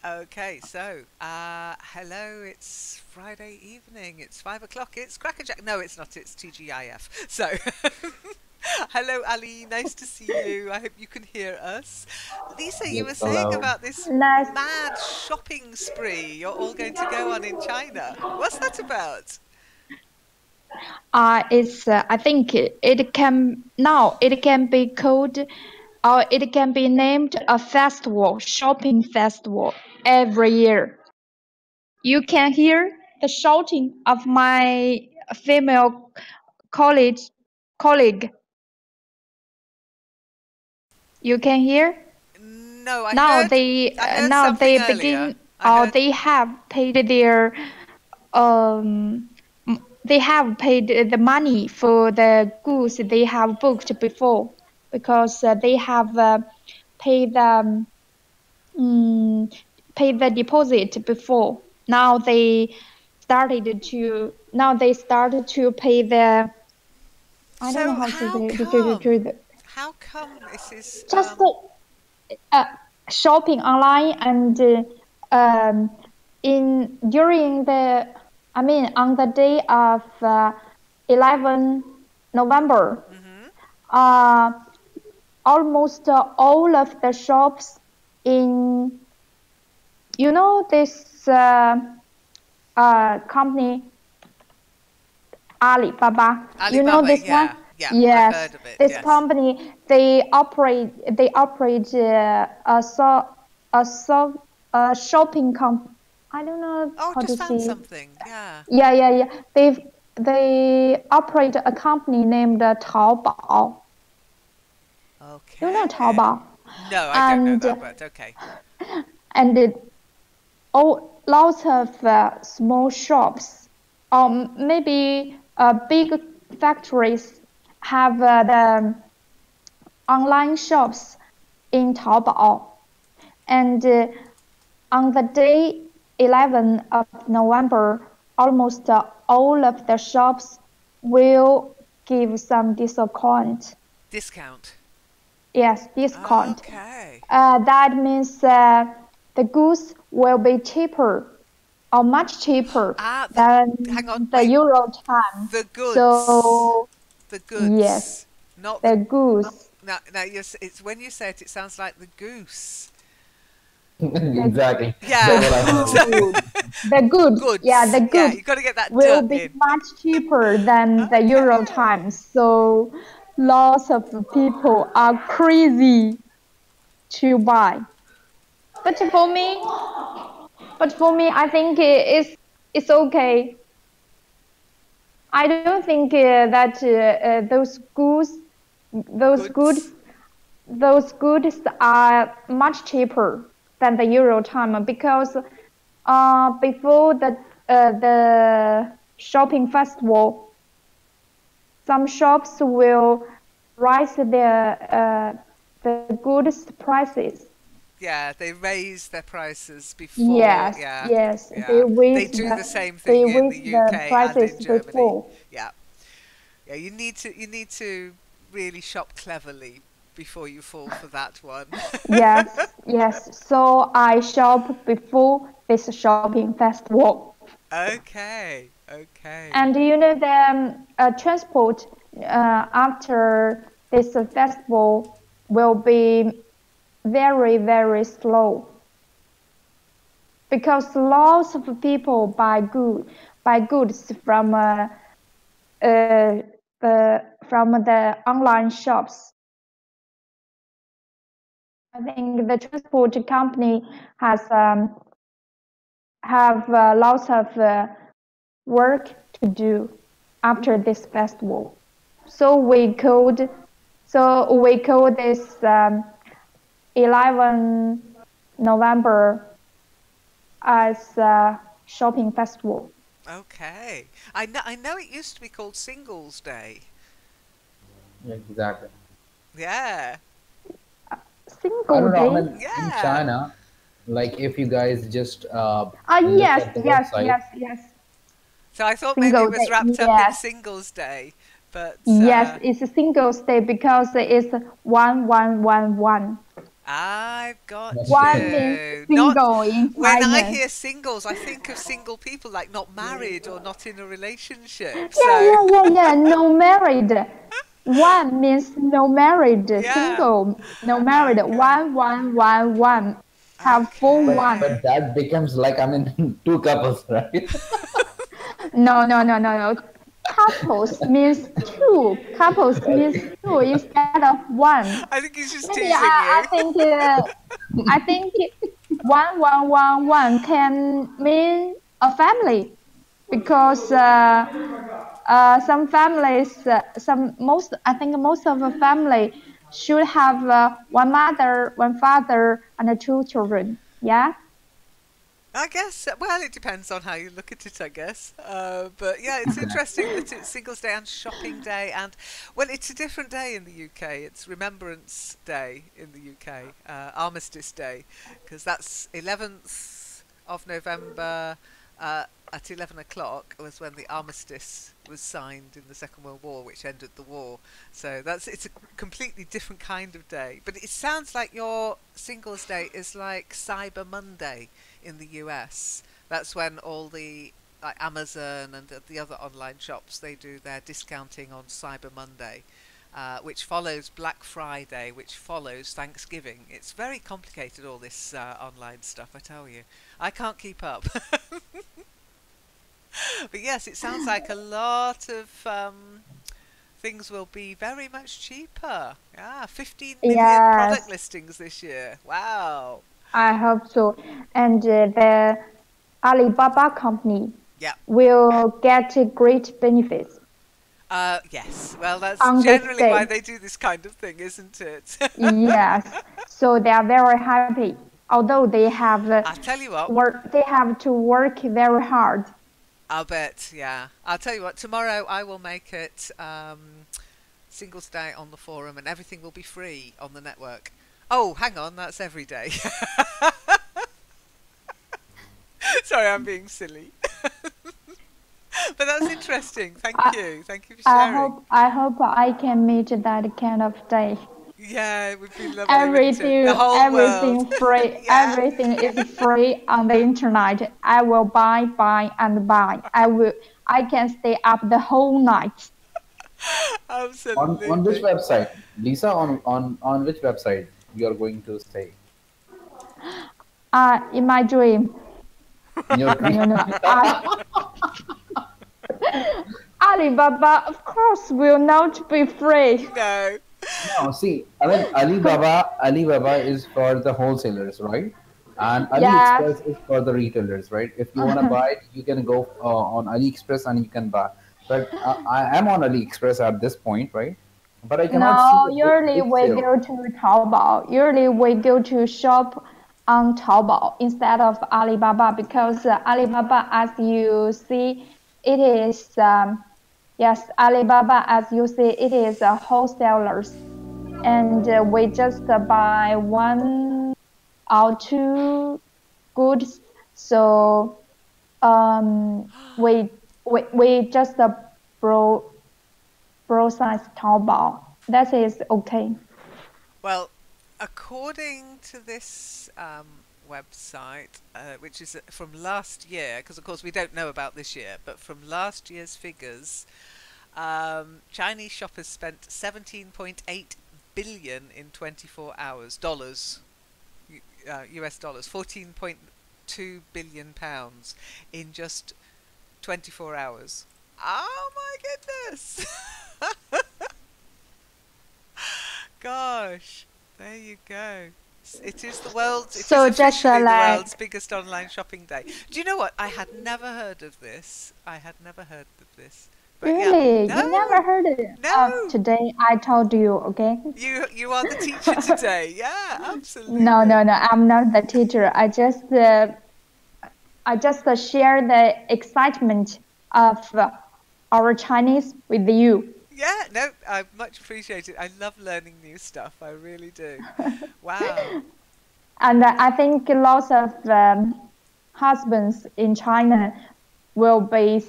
Okay, so hello, it's Friday evening, it's 5 o'clock, it's Crackerjack. No, it's not, it's TGIF. So, hello, Ali, nice to see you. I hope you can hear us. Lisa, you Yes, were saying hello. about this Nice. mad shopping spree you're all going to go on in China. What's that about? It's. I think it can now. It can be called, or it can be named a festival, shopping festival every year. You can hear the shouting of my female college colleague. You can hear No, now. They I heard now something they earlier. begin, I or heard, they have paid their they have paid the money for the goods they have booked before because they have paid the um, paid the deposit before. Now they started to pay the. I don't know so how to how say come? How come this is, just uh, shopping online and in during the I mean on the day of 11 November, mhm. uh, almost all of the shops in this company Alibaba. You know Alibaba, this one? yeah, yeah, I've Yes, heard of it, this yes. company they operate a shopping I don't know Oh, how to just found say. something. Yeah. Yeah. They operate a company named Taobao. You know Okay. Taobao, No, I don't know and that, but okay. lots of small shops, or maybe big factories have the online shops in Taobao. And on the day 11 of November, almost all of the shops will give some discount. Discount. Yes, discount. Okay. That means the goods will be cheaper or much cheaper Ah, hang on, than the wait. Euro time. The goods. So The yes, goods. Not the the, goods, now it's when you say it, it sounds like the goose. the Exactly. That's Yeah. what I heard. good, the goods, yeah, Goods. the Yeah, goods you've got to get that will duh be in. much cheaper than the Euro Okay. time. So lots of people are crazy to buy. But for me, I think it's okay. I don't think that those goods, Goods. those goods are much cheaper than the Euro time because before the shopping festival, some shops will raise the goods prices. Yeah, they raise their prices before. Yes, Yeah, yes, yeah. They do the same they thing in the raise the UK and prices in Germany. before. Yeah. Yeah, you need to really shop cleverly before you fall for that one. Yes. So I shop before this shopping festival. Okay, okay. And the transport after this festival will be very, very slow because lots of people buy goods uh, from the online shops. I think the transport company has have lots of work to do after this festival. So we called this 11 November as a shopping festival. Okay. I know it used to be called Singles Day. Exactly. Yeah. I Single don't know. I day? mean, in Yeah. China, like if you guys just look Yes, at the website, yes. So I thought maybe it Single was day, wrapped up in yes. Singles Day, but Yes, it's a single day because it's 1111. I've got One means you. Not single in when I China. hear singles, I think of single people like not married or not in a relationship. Yeah, So, yeah, yeah, yeah. No married. One means no married. yeah. Single, no married. Okay. One. Have full one. But that becomes like, I mean, two couples, right? No. Couples means two. Couples means two instead of one. I think he's just Maybe teasing you. I think one can mean a family because some families, I think most of the family should have one mother, one father, and two children. Yeah. I guess, well, it depends on how you look at it, I guess. But yeah, it's interesting that it's Singles Day and Shopping Day, and well, it's a different day in the UK. It's Remembrance Day in the UK, Armistice Day, because that's 11th of November at 11 o'clock was when the armistice was signed in the Second World War, which ended the war. So it's a completely different kind of day. But it sounds like your Singles Day is like Cyber Monday in the US. That's when all the like Amazon and the other online shops, they do their discounting on Cyber Monday, which follows Black Friday, which follows Thanksgiving. It's very complicated, all this online stuff, I tell you. I can't keep up. But yes, it sounds like a lot of things will be very much cheaper. Yeah, 15 million product Yes, listings this year. Wow. I hope so. And the Alibaba company Yeah. will get great benefits Yes. Well, that's on this generally why day. they do this kind of thing, isn't it? Yes, so they are very happy. Although I'll tell you what. they have to work very hard. I'll bet. Yeah. I'll tell you what. Tomorrow I will make it Singles Day on the forum, and everything will be free on the network. Oh, hang on. That's every day. Sorry, I'm being silly. But that's interesting. Thank I, you. Thank you for sharing. I hope I can meet that kind of day. Yeah, it would be lovely, wouldn't it? The whole world. Everything free. Yeah, Everything is free on the internet. I will buy, and buy. I can stay up the whole night. On which absolutely. website, Lisa? On which website you are going to stay? In my dream, In your dream? I, Alibaba, of course, will not be free. No. No, see, I mean, Alibaba is for the wholesalers, right? And Yes. AliExpress is for the retailers, right? If you want to buy it, you can go on AliExpress and you can buy. But I am on AliExpress at this point, right? But I cannot see No, a usually big we sale. go to Taobao. Usually we go to shop on Taobao instead of Alibaba because Alibaba, as you see, it is yes, Alibaba, as you see, it is wholesalers, and we just buy one or two goods. So we just bro browse Taobao. That is okay. Well, according to this website, which is from last year, because of course we don't know about this year, but from last year's figures, Chinese shoppers spent 17.8 billion in 24 hours, US dollars, 14.2 billion pounds in just 24 hours. Oh my goodness! Gosh, there you go. It is the world's, it is So just officially the like world's biggest online shopping day. Do you know what? I had never heard of this. I had never heard of this. But yeah, really, you never no, heard it. no. Today I told you, okay? You are the teacher today. Yeah, No, absolutely. I'm not the teacher. I just share the excitement of our Chinese with you. Yeah, no, I much appreciate it. I love learning new stuff. I really do. Wow. And I think lots of husbands in China will be,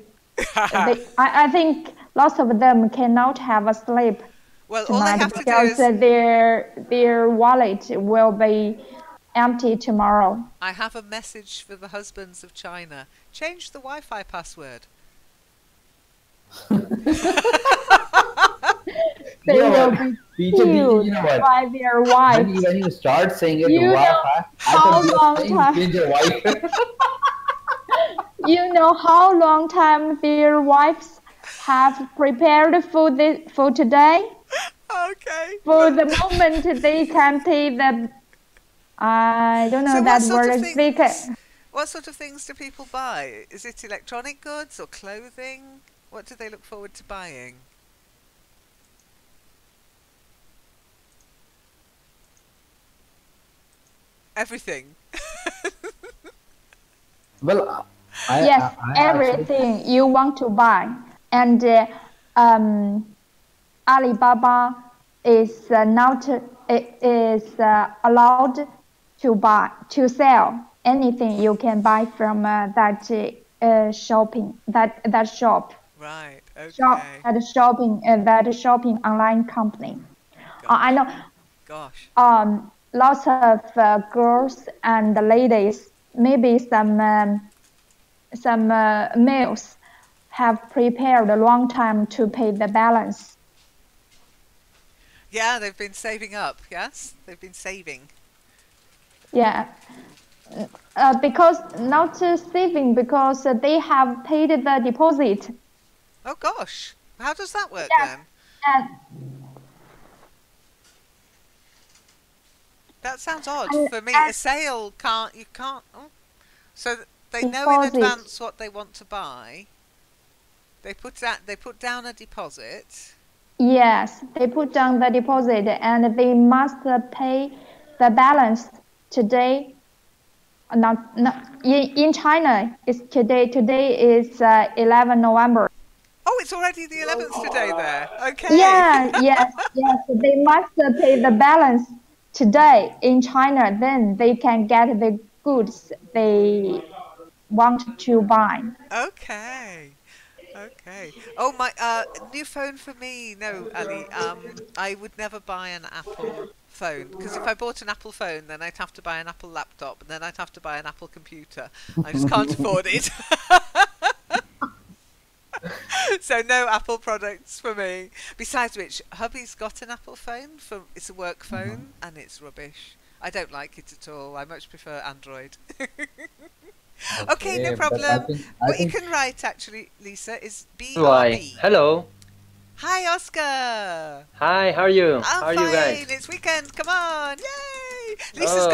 I think lots of them cannot have a sleep Well, all they tonight have to do because is their wallet will be empty tomorrow. I have a message for the husbands of China. Change the Wi-Fi password. They will what? be Teacher, killed you know what? by their wives. When you start saying it, You know Wi-Fi, I how thought you were long saying time? change your wife. You know how long time their wives have prepared for today? Okay. For the moment they can pay the I don't know So that word. They can, what sort of things do people buy? Is it electronic goods or clothing? What do they look forward to buying? Everything. Well, yes, I actually, everything you want to buy, and Alibaba is not allowed to sell anything you can buy from that shop Right. shop Okay. that shopping online company. I Gosh. know Gosh. lots of girls and ladies, maybe some males have prepared a long time to pay the balance. Yeah, they've been saving up. Yes, they've been saving. Yeah, because not saving because they have paid the deposit. Oh gosh. How does that work Yes, then? and That sounds odd and for me. A as sale you can't. Oh. So they know in deposit. advance what they want to buy. They put down a deposit. Yes, they put down the deposit and they must pay the balance today. Not in China. It's today. Today is 11 November. Oh, it's already the 11th today there. Okay. Yeah, yes. They must pay the balance today in China. Then they can get the goods they want to buy. Okay. Okay. Oh my new phone for me. No, Ali. I would never buy an Apple phone because if I bought an Apple phone then I'd have to buy an Apple laptop and then I'd have to buy an Apple computer. I just can't afford it. So no Apple products for me. Besides which, hubby's got an Apple phone it's a work phone and it's rubbish. I don't like it at all. I much prefer Android. Okay, no okay, but problem. I What you think, can write actually, Lisa, is Why? BRB. Hello. Hi, Oscar. Hi, how are you? I'm How are you guys? fine. It's weekend. Come on. Yay.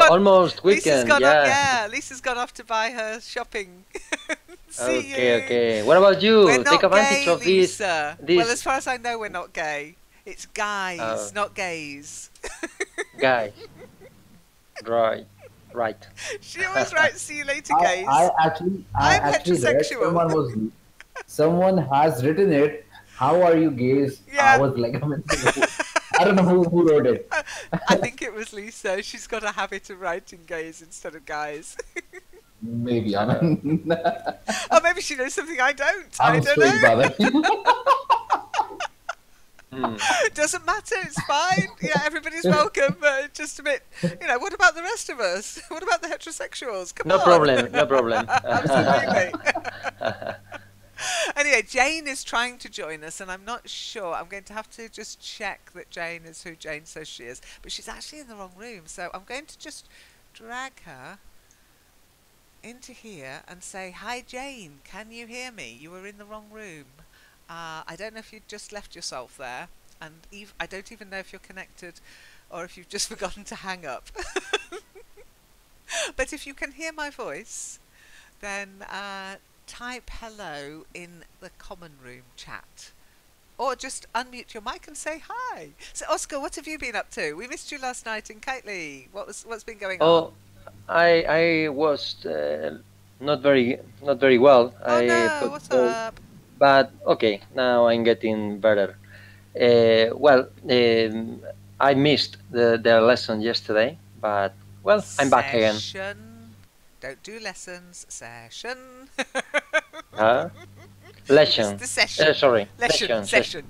Almost Lisa's weekend, gone up. yeah. Yeah, Lisa's gone off to buy her shopping. See Okay, you. okay. What about We're you? Take not advantage gay, of this, Lisa. Well, this as far as I know, we're not gay. It's uh, guys, not gays. guy. Right, right. She always writes "see you later, gays." I I'm actually read heterosexual. someone has written it. How are you gays? I Yeah. was like, I don't know who wrote it. I think it was Lisa. She's got a habit of writing gays instead of guys. Maybe I don't. Or maybe she knows something I don't. I I'm a don't straight know. brother. Hmm. Doesn't matter. It's fine. Yeah, everybody's welcome. But just a bit, what about the rest of us? What about the heterosexuals? Come No on. problem, no problem. Absolutely. Anyway, Jane is trying to join us, and I'm not sure. I'm going to have to just check that Jane is who Jane says she is. But she's actually in the wrong room, so I'm going to just drag her into here and say, "Hi, Jane. Can you hear me? You were in the wrong room. I don't know if you just left yourself there, and I don't even know if you're connected, or if you've just forgotten to hang up. But if you can hear my voice, then type hello in the common room chat. Or just unmute your mic and say hi. So, Oscar, what have you been up to? We missed you last night in Kitely. What's been going on? Oh, I was not very well. Oh I no, got what's cold, up? but okay, now I'm getting better. Well, I missed the lesson yesterday, but well, I'm back again. Session. Don't do lessons. Session. Huh? Lesson. The session. Sorry. Session.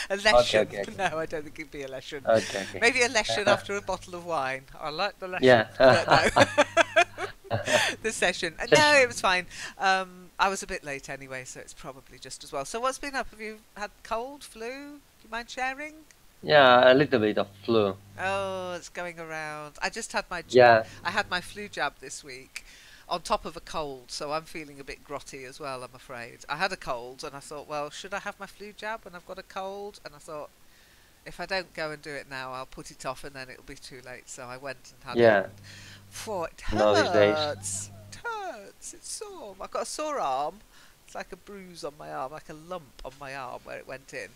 A lesson. Okay. No, I don't think it'd be a lesson. Okay. Maybe a lesson after a bottle of wine. I like the lesson. Yeah. But no. The session. No, it was fine. I was a bit late anyway, so it's probably just as well. So what's been up? Have you had cold, flu? Do you mind sharing? Yeah, a little bit of flu. Oh, it's going around. I just had my I had my flu jab this week on top of a cold, so I'm feeling a bit grotty as well, I'm afraid. I had a cold and I thought, well, should I have my flu jab when I've got a cold? And I thought, if I don't go and do it now, I'll put it off and then it'll be too late. So I went and had it. It hurts. No, these days. It hurts. It's sore. I've got a sore arm. It's like a bruise on my arm, like a lump on my arm where it went in.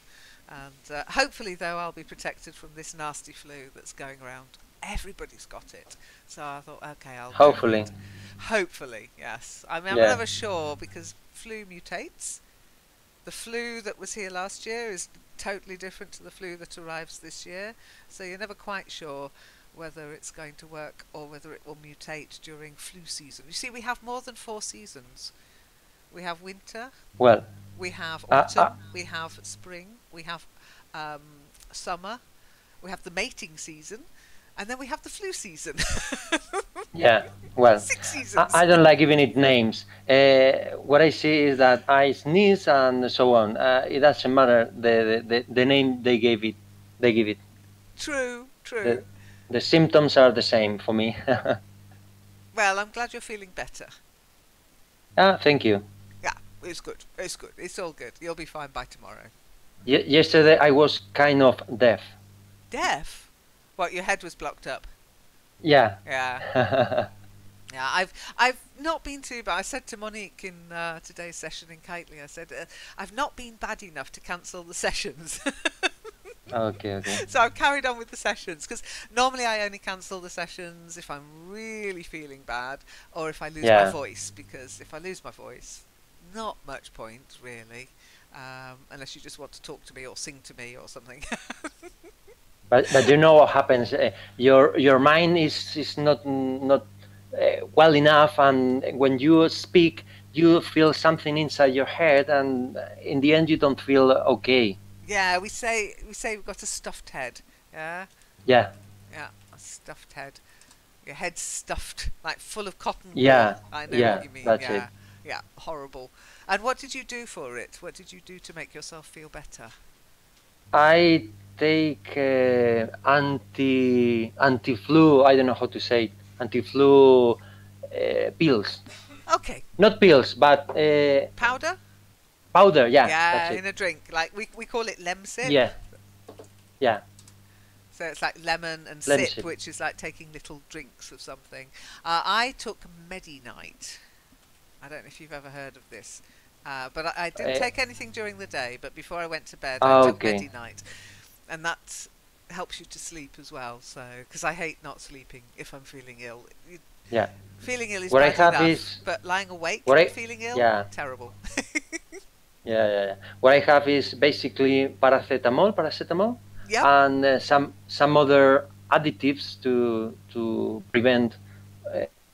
And hopefully, though, I'll be protected from this nasty flu that's going around. Everybody's got it. So I thought, okay, I'll Hopefully. Hopefully, yes. I mean, I'm never sure because flu mutates. The flu that was here last year is totally different to the flu that arrives this year. So you're never quite sure whether it's going to work or whether it will mutate during flu season. You see, we have more than 4 seasons. We have winter. Well, we have autumn. We have spring. We have summer. We have the mating season. And then we have the flu season. Yeah, well, 6 seasons. I don't like giving it names. What I see is that I sneeze and so on. It doesn't matter the name they give it. True. The symptoms are the same for me. Well, I'm glad you're feeling better. Thank you. Yeah, it's good. It's all good. You'll be fine by tomorrow. Yesterday I was kind of deaf. Deaf? What, your head was blocked up? Yeah. Yeah. Yeah, I've not been too bad. I said to Monique in today's session in Kitely, I said, I've not been bad enough to cancel the sessions. Okay. So I've carried on with the sessions, because normally I only cancel the sessions if I'm really feeling bad or if I lose my voice, because if I lose my voice, not much point, really, unless you just want to talk to me or sing to me or something. But you know what happens? Your mind is not well enough, and when you speak, you feel something inside your head, and in the end, you don't feel okay. Yeah, we say we've got a stuffed head. Yeah. Yeah. Yeah, a stuffed head. Your head's stuffed, like full of cotton wool. Yeah. I know what you mean. That's it. Yeah, horrible. And what did you do for it? What did you do to make yourself feel better? I take anti-flu. I don't know how to say it. Anti-flu pills. Okay. Not pills, but powder. Powder. Yeah. Yeah, that's in a drink. Like we call it Lemsip. Yeah. Yeah. So it's like lemon and Lemsip, sip, which is like taking little drinks of something. I took Medi-Night. I don't know if you've ever heard of this. But I didn't take anything during the day, but before I went to bed, I took Medi-Night. And that helps you to sleep as well. So, because I hate not sleeping if I'm feeling ill. Yeah. Feeling ill is what bad I have enough, is, but lying awake and feeling ill, terrible. Yeah. What I have is basically paracetamol, yep. and some other additives to prevent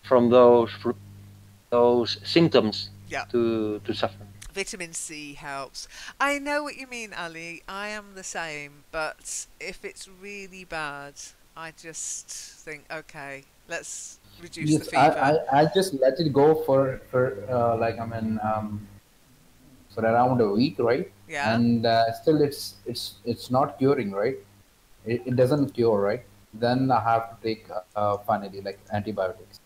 from those symptoms to suffer. Vitamin C helps. I know what you mean, Ali. I am the same, but if it's really bad, I just think, okay, let's reduce the fever. I just let it go for around a week, right? Yeah. And still it's not curing, right? It doesn't cure, right? Then I have to take finally like antibiotics.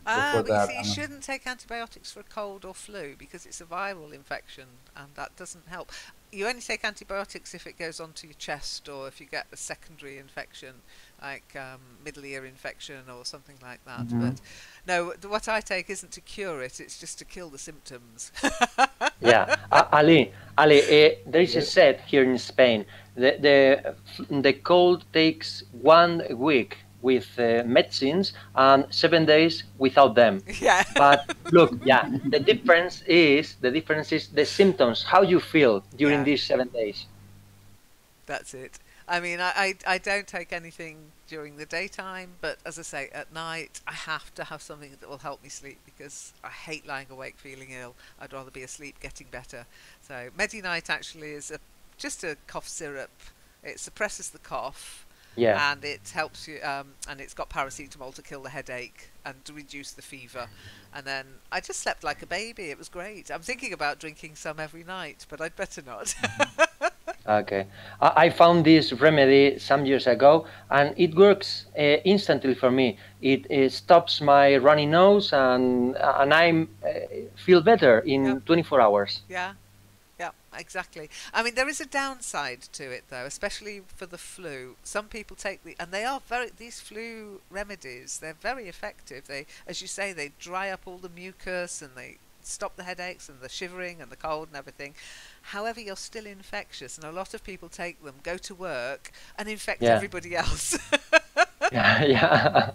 But you see, you shouldn't take antibiotics for a cold or flu because it's a viral infection and that doesn't help. You only take antibiotics if it goes onto your chest or if you get a secondary infection like middle ear infection or something like that. Mm-hmm. But no, what I take isn't to cure it, it's just to kill the symptoms. Yeah, Ali, there is a set here in Spain. The cold takes 1 week with medicines and 7 days without them. Yeah. But look, the difference is the symptoms, how you feel during these 7 days. That's it. I mean, I don't take anything during the daytime, but as I say, at night I have to have something that will help me sleep because I hate lying awake feeling ill. I'd rather be asleep getting better. So Medi-Night actually is just a cough syrup. It suppresses the cough Yeah. and it helps you, and it's got paracetamol to kill the headache and to reduce the fever. And then I just slept like a baby. It was great. I'm thinking about drinking some every night, but I'd better not. Okay. I found this remedy some years ago, and it works instantly for me. It stops my runny nose, and I feel better Yep. in 24 hours. Yeah. Yeah, exactly. I mean, there is a downside to it, though, especially for the flu. Some people take and they are these flu remedies, they're very effective. They, as you say, they dry up all the mucus and they stop the headaches and the shivering and the cold and everything. However, you're still infectious, and a lot of people take them, go to work, and infect Yeah. everybody else. Yeah, yeah.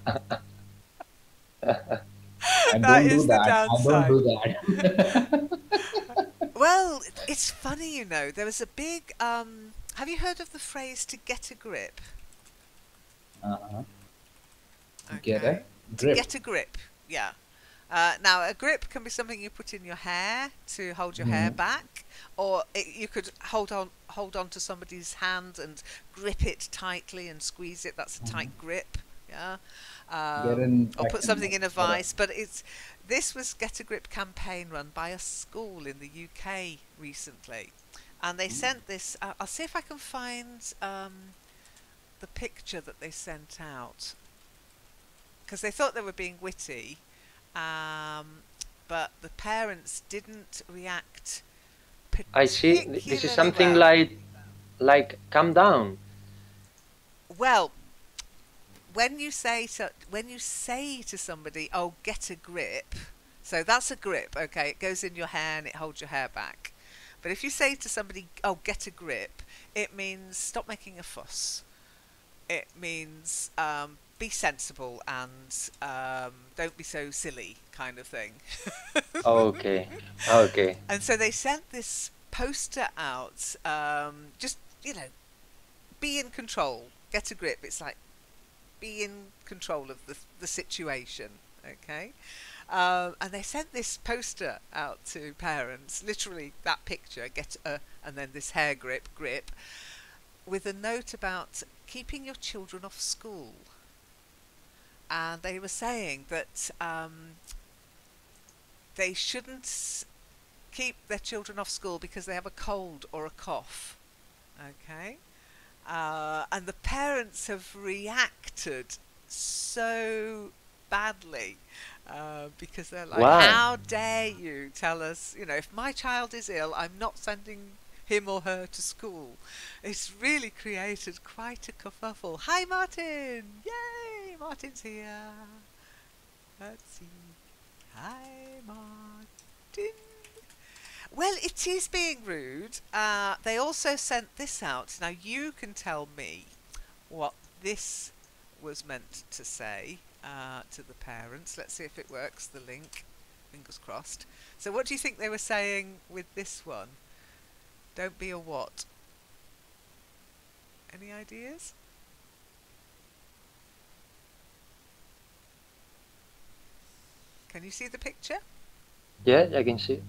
I That don't do is the that. I don't downside. do that. Well, it's funny, you know. There was a big. Have you heard of the phrase "to get a grip"? Uh-huh. Get Okay. a To grip. get a grip, yeah. Now, a grip can be something you put in your hair to hold your hair back, or you could hold on to somebody's hand and grip it tightly and squeeze it. That's a tight grip, yeah. Get an Or put something in a infection. vice. But this was Get a Grip campaign run by a school in the UK recently, and they sent this. I'll see if I can find the picture that they sent out, because they thought they were being witty, but the parents didn't react I see. particularly This is something well. like calm down. Well, when you say to somebody, "Oh, get a grip," so that's a grip, okay? It goes in your hair and it holds your hair back. But if you say to somebody, "Oh, get a grip," it means stop making a fuss. It means be sensible and don't be so silly, kind of thing. Okay. Okay. And so they sent this poster out, just, be in control, get a grip. It's like, be in control of the situation, okay? And they sent this poster out to parents, literally that picture, and then this hair grip, with a note about keeping your children off school. And they were saying that they shouldn't keep their children off school because they have a cold or a cough, okay? And the parents have reacted so badly because they're like, Why? how dare you tell us, if my child is ill, I'm not sending him or her to school. It's really created quite a kerfuffle. Hi, Martin! Yay! Martin's here. Let's see. Hi, Martin. Well, it is being rude. They also sent this out. Now, you can tell me what this was meant to say to the parents. Let's see if it works, the link. Fingers crossed. So what do you think they were saying with this one? Don't be a what? Any ideas? Can you see the picture? Yeah, I can see.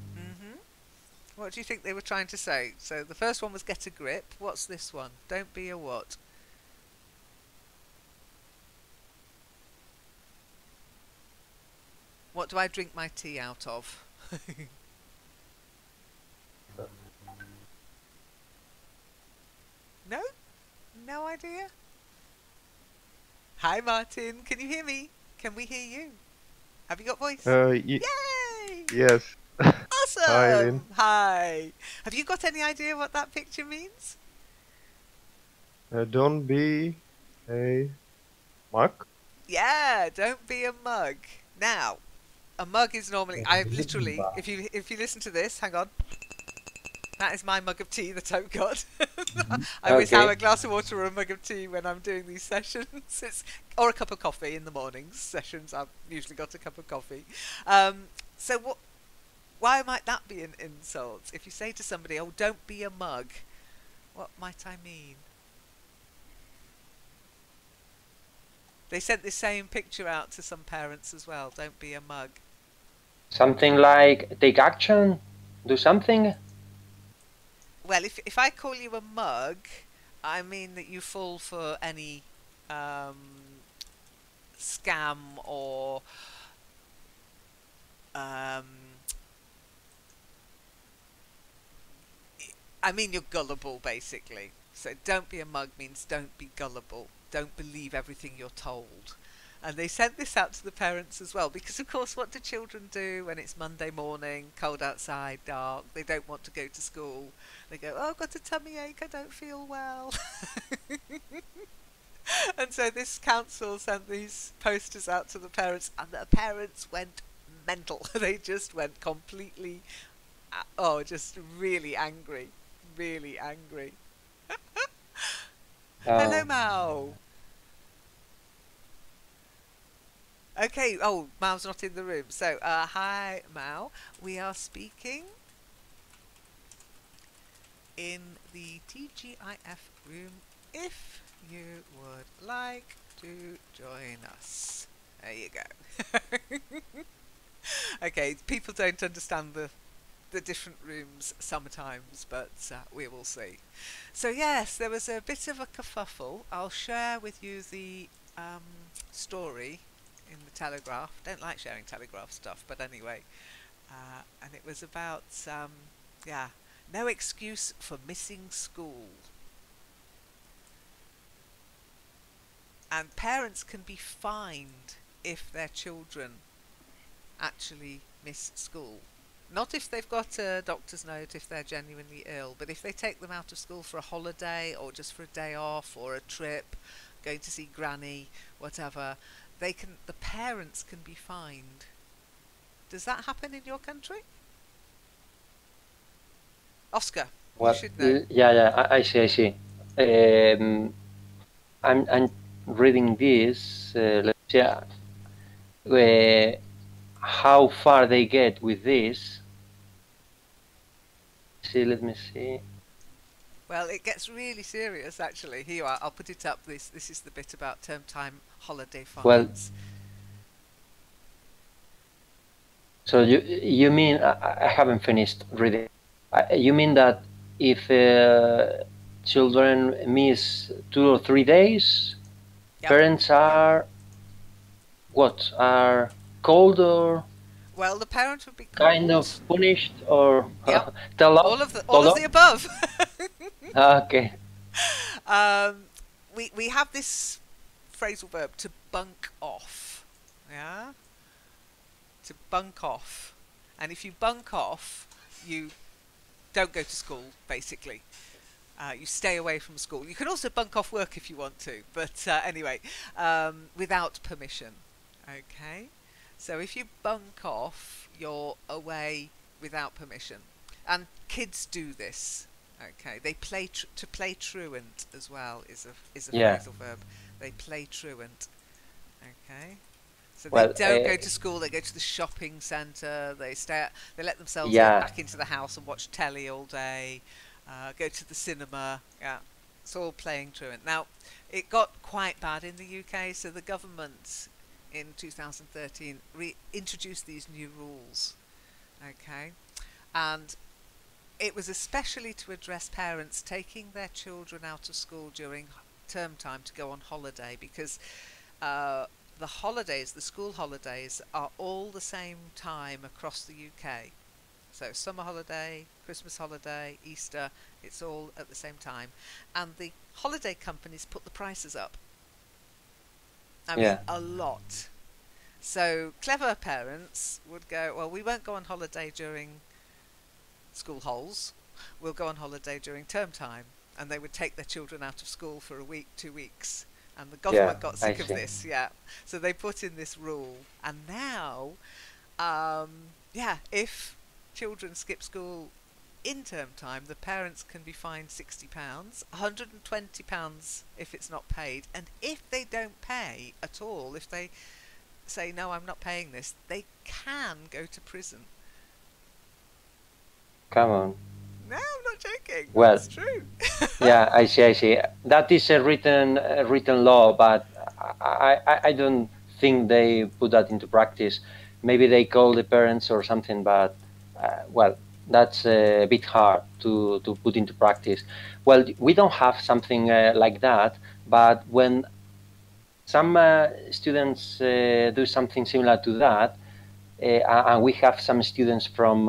What do you think they were trying to say? So the first one was get a grip. What's this one? Don't be a what? What do I drink my tea out of? No? No idea? Hi, Martin. Can you hear me? Can we hear you? Have you got voice? Yay! Yes. Awesome! Hi, Lynn. Hi. Have you got any idea what that picture means? Don't be a mug. Yeah, don't be a mug. Now, a mug is normally, I've literally, Wow. if you listen to this, hang on. That is my mug of tea that I've got. I always Okay. have a glass of water or a mug of tea when I'm doing these sessions. Or a cup of coffee in the mornings sessions. I've usually got a cup of coffee. So why might that be an insult? If you say to somebody, "Oh, don't be a mug," what might I mean? They sent the same picture out to some parents as well. Don't be a mug. Something like take action, do something. Well, if I call you a mug, I mean that you fall for any scam or I mean you're gullible basically. So don't be a mug means don't be gullible. Don't believe everything you're told. And they sent this out to the parents as well because of course what do children do when it's Monday morning, cold outside, dark, they don't want to go to school. They go, "Oh, I've got a tummy ache, I don't feel well." And so this council sent these posters out to the parents and the parents went mental. They just went completely just really angry. Really angry. Hello, Mao. Okay, oh, Mao's not in the room. So, hi, Mao. We are speaking in the TGIF room if you would like to join us. There you go. Okay, people don't understand the different rooms sometimes, but we will see. So yes, there was a bit of a kerfuffle. I'll share with you the story in the Telegraph. Don't like sharing Telegraph stuff, but anyway. And it was about, no excuse for missing school. And parents can be fined if their children actually miss school. Not if they've got a doctor's note, if they're genuinely ill, but if they take them out of school for a holiday or just for a day off or a trip, going to see granny, whatever, the parents can be fined. Does that happen in your country? Oscar, you should know. Yeah, I see. I'm reading this. Let's see how far they get with this. Let me see. Well, it gets really serious, actually. Here you are. I'll put it up. This is the bit about term time holiday fines. Well, so you mean I haven't finished reading? You mean that if children miss 2 or 3 days, yep, parents are called or? Well, the parent would be called. Kind of punished or? Yep. all of the above. Okay. We have this phrasal verb to bunk off. Yeah. To bunk off, and if you bunk off, you don't go to school. Basically, you stay away from school. You can also bunk off work if you want to, but anyway, without permission. Okay. So if you bunk off, you're away without permission. And kids do this. Okay, they play to play truant as well is a phrasal verb. They play truant. Okay, so they don't go to school. They go to the shopping centre. They they let themselves get back into the house and watch telly all day. Go to the cinema. Yeah, it's all playing truant. Now, it got quite bad in the UK, so the government in 2013 introduced these new rules. Okay, and it was especially to address parents taking their children out of school during term time to go on holiday, because the school holidays are all the same time across the UK. So summer holiday, Christmas holiday, Easter, it's all at the same time. And the holiday companies put the prices up. I mean, a lot. So clever parents would go, well, we won't go on holiday during school holes, we'll go on holiday during term time. And they would take their children out of school for a week, 2 weeks. And the government got sick of this, So they put in this rule. And now, if children skip school in term time, the parents can be fined £60, £120 if it's not paid. And if they don't pay at all, if they say, no, I'm not paying this, they can go to prison. Come on. No, I'm not joking. Well, it's true. I see. That is a written law, but I don't think they put that into practice. Maybe they call the parents or something, but well, that's a bit hard to put into practice. Well, we don't have something like that, but when some students do something similar to that, and we have some students from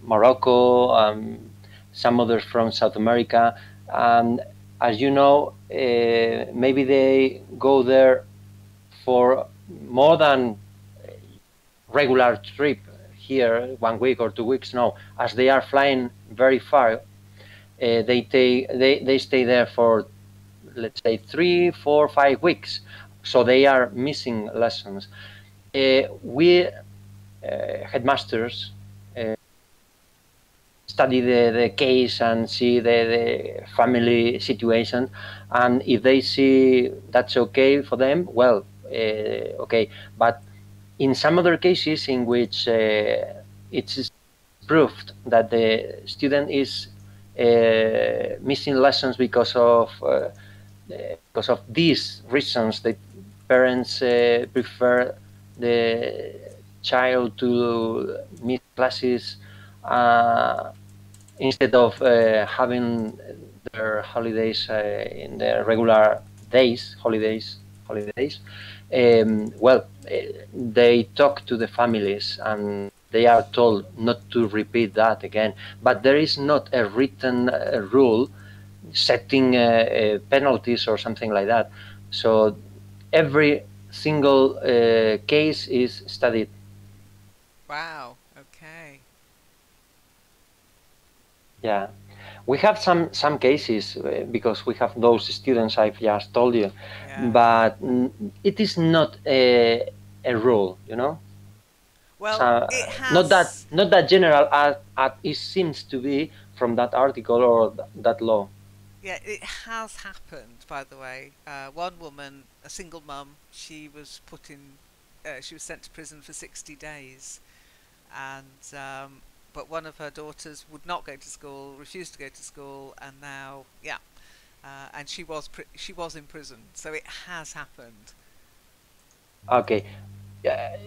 Morocco, some others from South America, and as you know, maybe they go there for more than regular trip here, 1 week or 2 weeks. No, as they are flying very far, they stay there for, let's say, 3, 4, 5 weeks. So they are missing lessons. We headmasters study the case and see the family situation, and if they see that's okay for them, well, okay. But in some other cases in which it's proved that the student is missing lessons because of these reasons, the parents prefer the child to miss classes instead of having their holidays in their regular holidays. Well, they talk to the families and they are told not to repeat that again. But there is not a written rule setting penalties or something like that. So every single case is studied. Wow. Okay. Yeah, we have some cases because we have those students I've just told you, Yeah. but it is not a rule, you know. Well, So, it not has. that general as it seems to be from that article or that law. Yeah, it has happened. By the way, one woman, a single mum, she was put in. She was sent to prison for 60 days, and but one of her daughters would not go to school, refused to go to school, and now, yeah, and she was in prison. So it has happened. Okay,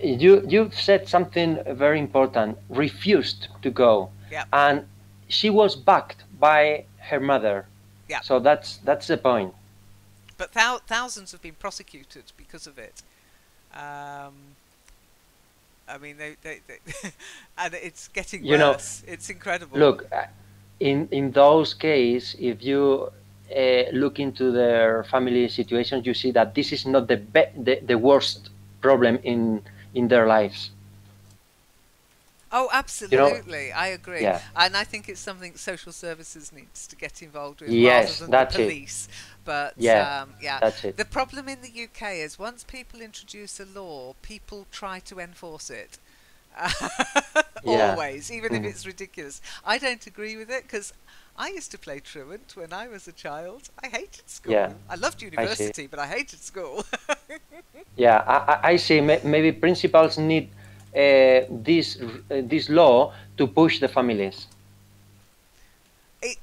you've said something very important. Refused to go, Yeah, and she was backed by her mother. yeah. So that's the point. But thousands have been prosecuted because of it. Um, I mean, they and it's getting You know, worse. It's incredible. look, in those cases, if you look into their family situation, you see that this is not the worst problem in their lives. Oh, You know, absolutely. I agree. yeah, And I think it's something social services needs to get involved with rather yes, than the that's it. police. But Yeah, yeah, that's it. the problem in the UK is once people introduce a law, people try to enforce it. Yeah, Always, even if it's ridiculous. I don't agree with it because I used to play truant when I was a child. I hated yeah, school. I loved I see. university, but I hated school. Yeah, I see. Maybe principals need this law to push the families.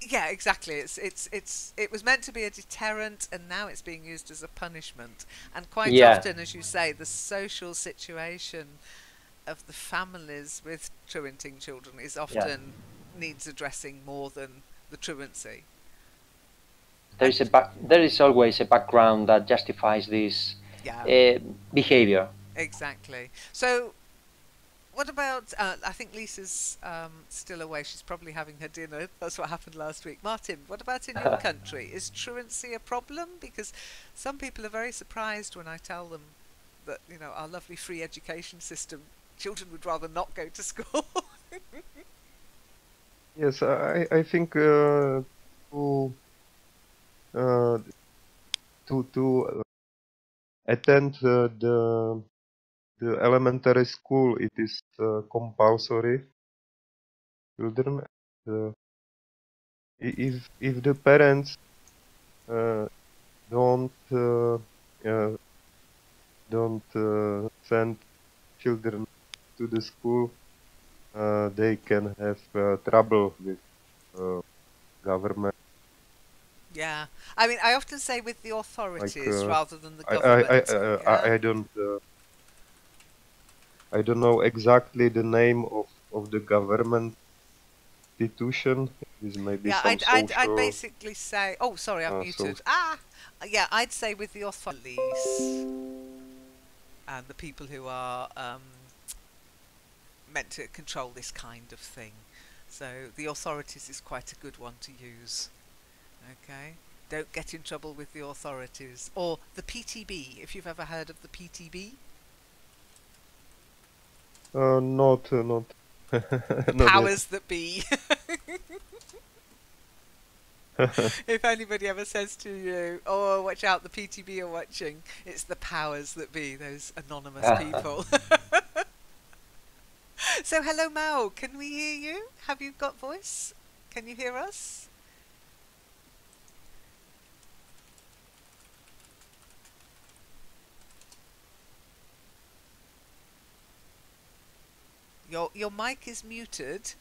Yeah, exactly. It was meant to be a deterrent, and now it's being used as a punishment. And quite Yeah, often, as you say, the social situation of the families with truanting children is yeah. often needs addressing more than the truancy. There And is there is always a background that justifies this yeah, behavior. exactly. So, what about? I think Lisa's still away. She's probably having her dinner. That's what happened last week. Martin, what about in your country? Is truancy a problem? Because some people are very surprised when I tell them that our lovely free education system, children would rather not go to school. Yes, I think uh, to attend the elementary school, it is compulsory. Children, uh, if the parents uh, don't uh, send children to the school, they can have trouble with government. Yeah. I mean, I often say with the Like authorities rather than the I government. Yeah. I don't know exactly the name of the government institution. It is maybe Yeah, some I'd social basically say, oh, sorry, I've so muted. Yeah, I'd say with the authorities and the people who are meant to control this kind of thing. So the authorities is quite a good one to use. Okay? Don't get in trouble with the authorities. Or the PTB, if you've ever heard of the PTB. not The not yet. powers that be. If anybody ever says to you, oh, watch out, the PTB are watching, it's the powers that be, those anonymous people. So, hello, Mao. Can we hear you? Have you got voice? Can you hear us? Your mic is muted.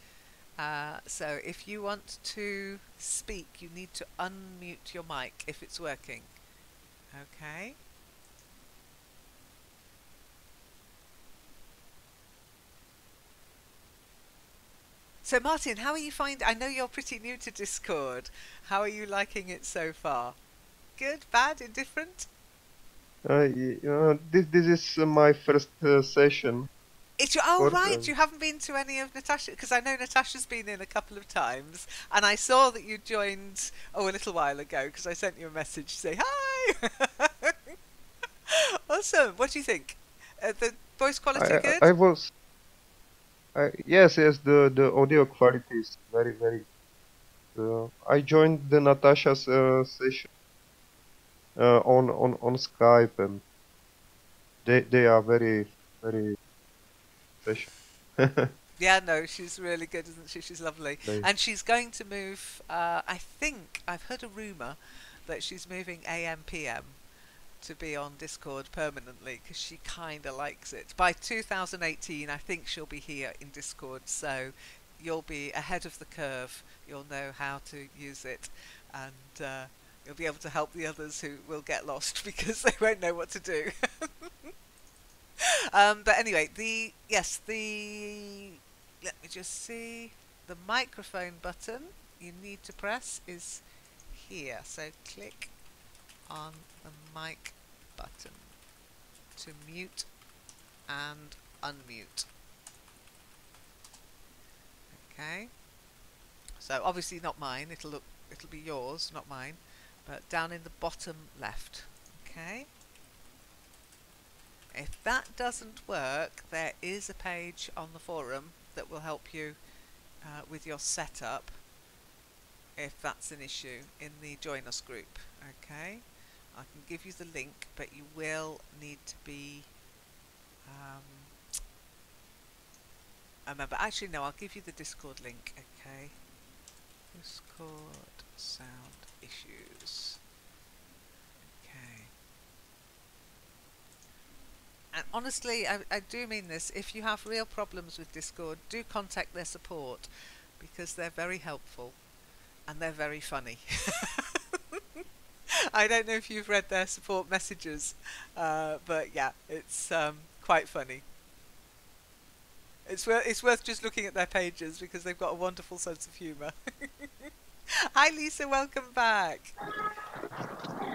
So if you want to speak, you need to unmute your mic if it's working. Okay. So Martin, how are you I know you're pretty new to Discord. How are you liking it so far? Good, bad, indifferent? This is my first session. Oh Discord, right, you haven't been to any of Natasha, because I know Natasha's been in a couple of times, and I saw that you joined a little while ago because I sent you a message to say hi. Awesome. What do you think? The voice quality good? I was yes, the audio quality is very. I joined the Natasha's session on Skype, and they are very special. Yeah, no, she's really good, isn't she? She's lovely. They, And she's going to move, I think, I've heard a rumour that she's moving AM PM to be on Discord permanently because she kind of likes it. By 2018, I think she'll be here in Discord, so you'll be ahead of the curve. You'll know how to use it, and you'll be able to help the others who will get lost because they won't know what to do. But anyway, let me just see, the microphone button you need to press is here. So click on the mic button to mute and unmute. Okay. So obviously not mine. It'll be yours, not mine. But down in the bottom left. Okay. If that doesn't work, there is a page on the forum that will help you with your setup if that's an issue in the Join Us group. Okay, I can give you the link, but you will need to be a member. Actually, no, I'll give you the Discord link. Okay, Discord sound issues. Okay. And honestly, I do mean this. If you have real problems with Discord, do contact their support because they're very helpful and they're very funny. I don't know if you've read their support messages, but yeah, it's quite funny. It's worth just looking at their pages because they've got a wonderful sense of humour. Hi Lisa, welcome back.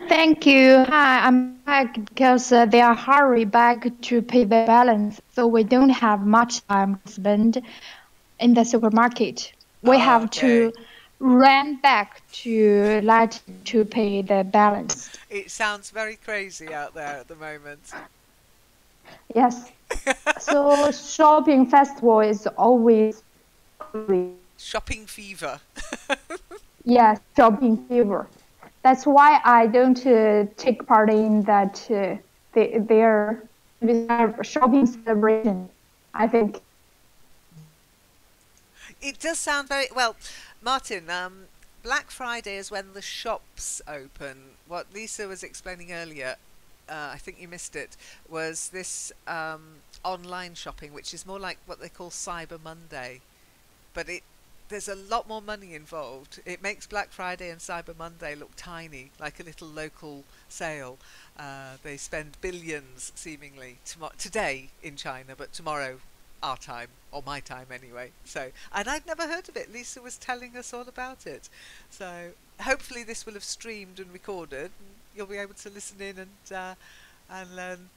Thank you. Hi, I'm back because they are hurry back to pay the balance, so we don't have much time to spend in the supermarket. We have to run back to pay the balance. It sounds very crazy out there at the moment. Yes. So shopping festival is always shopping fever. Yes, shopping fever. That's why I don't take part in that their shopping celebration. I think it does sound very well, Martin. Black Friday is when the shops open. What Lisa was explaining earlier, I think you missed it, was this online shopping, which is more like what they call Cyber Monday, but there's a lot more money involved. It makes Black Friday and Cyber Monday look tiny, like a little local sale. They spend billions, seemingly, today in China, but tomorrow, our time, or my time anyway. So, and I'd never heard of it. Lisa was telling us all about it. So, hopefully, this will have streamed and recorded. And you'll be able to listen in and learn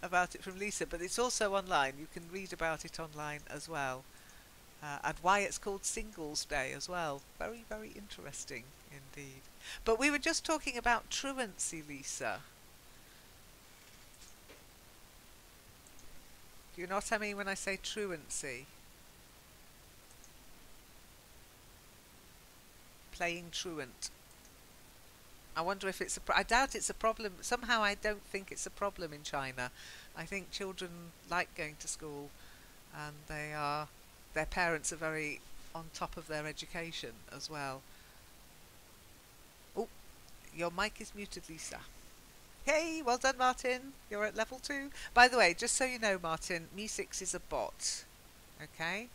about it from Lisa. But it's also online. You can read about it online as well. And why it's called Singles Day as well. Very, very interesting indeed. But we were just talking about truancy, Lisa. Do you know what I mean when I say truancy? Playing truant. I wonder if it's I doubt it's a problem. Somehow I don't think it's a problem in China. I think children like going to school, and their parents are very on top of their education as well. Oh, your mic is muted, Lisa. Hey, well done, Martin. You're at level 2. By the way, just so you know, Martin, Me6 is a bot. Okay?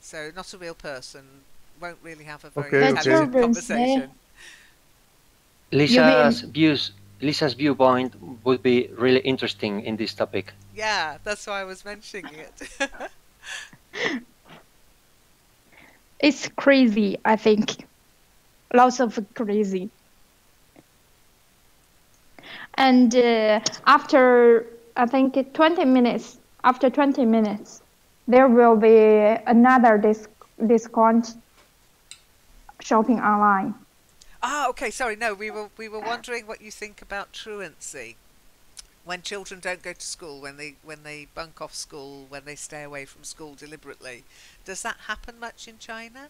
So not a real person. Won't really have a very intelligent conversation. Lisa's viewpoint would be really interesting in this topic. Yeah, that's why I was mentioning it. It's crazy, I think. Lots of crazy. And after, I think, 20 minutes, there will be another discount shopping online. Ah, okay, sorry, no, we were wondering what you think about truancy. When children don't go to school, when they bunk off school, when they stay away from school deliberately. Does that happen much in China?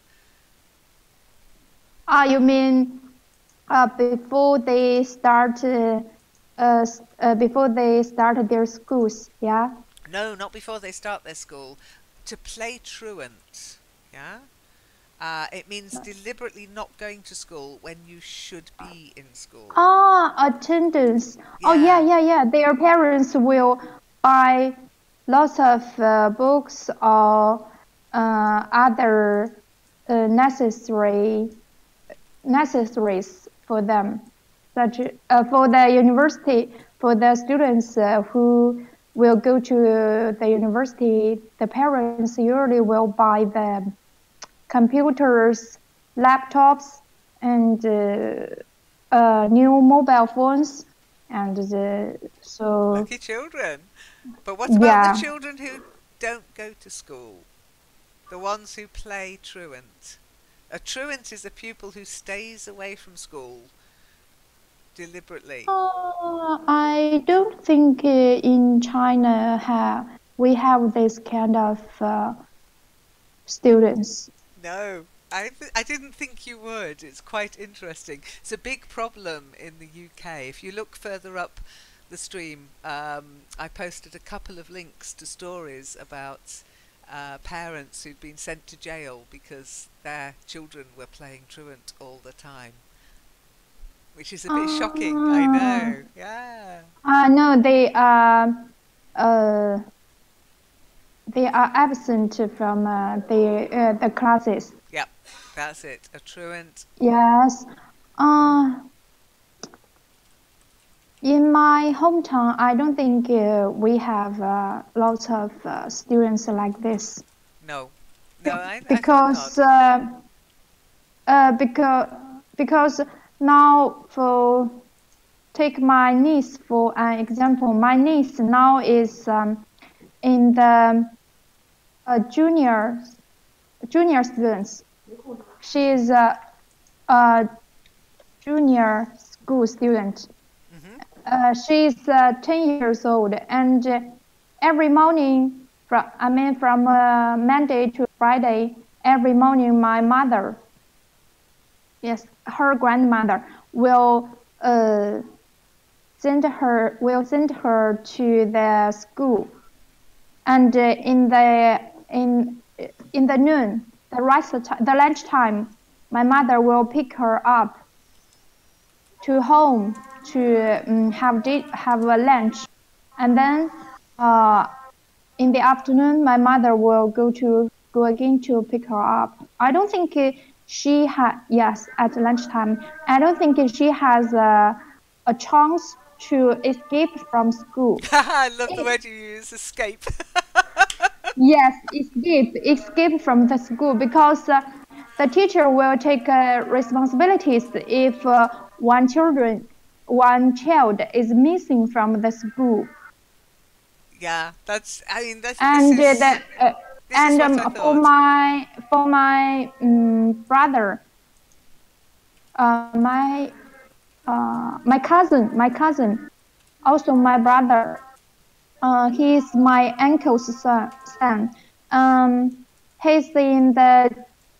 You mean before they start their schools, yeah? No, not before they start their school. To play truant, yeah? It means deliberately not going to school when you should be in school. Attendance. Yeah. Oh, yeah. Their parents will buy lots of books or other necessaries for them. Such for the university, for the students who will go to the university, the parents usually will buy them computers, laptops, and new mobile phones, and so. Lucky children. But what about the children who don't go to school? The ones who play truant. A truant is a pupil who stays away from school deliberately. I don't think in China we have this kind of students. No, I didn't think you would. It's quite interesting. It's a big problem in the UK. If you look further up the stream, I posted a couple of links to stories about parents who'd been sent to jail because their children were playing truant all the time. Which is a bit shocking, I know. Yeah. No, they are absent from the classes. Yep, that's it. A truant. Yes. In my hometown, I don't think we have lots of students like this. No, because now, take my niece for an example. My niece now is in the junior students. She is a junior school student. She is 10 years old, and every morning, from Monday to Friday, every morning my mother, yes, her grandmother will send her to the school, and in the noon, the lunch time, my mother will pick her up to home to have a lunch, and then in the afternoon my mother will go to go again to pick her up. I don't think she had, yes, at lunchtime. I don't think she has a chance to escape from school. I love the word you use, escape. Yes, escape from the school because the teacher will take responsibilities if one child is missing from the school. Yeah, that's. I mean, this And is this is what I for thought. my brother, my cousin, also my brother. He's my uncle's son. He's in the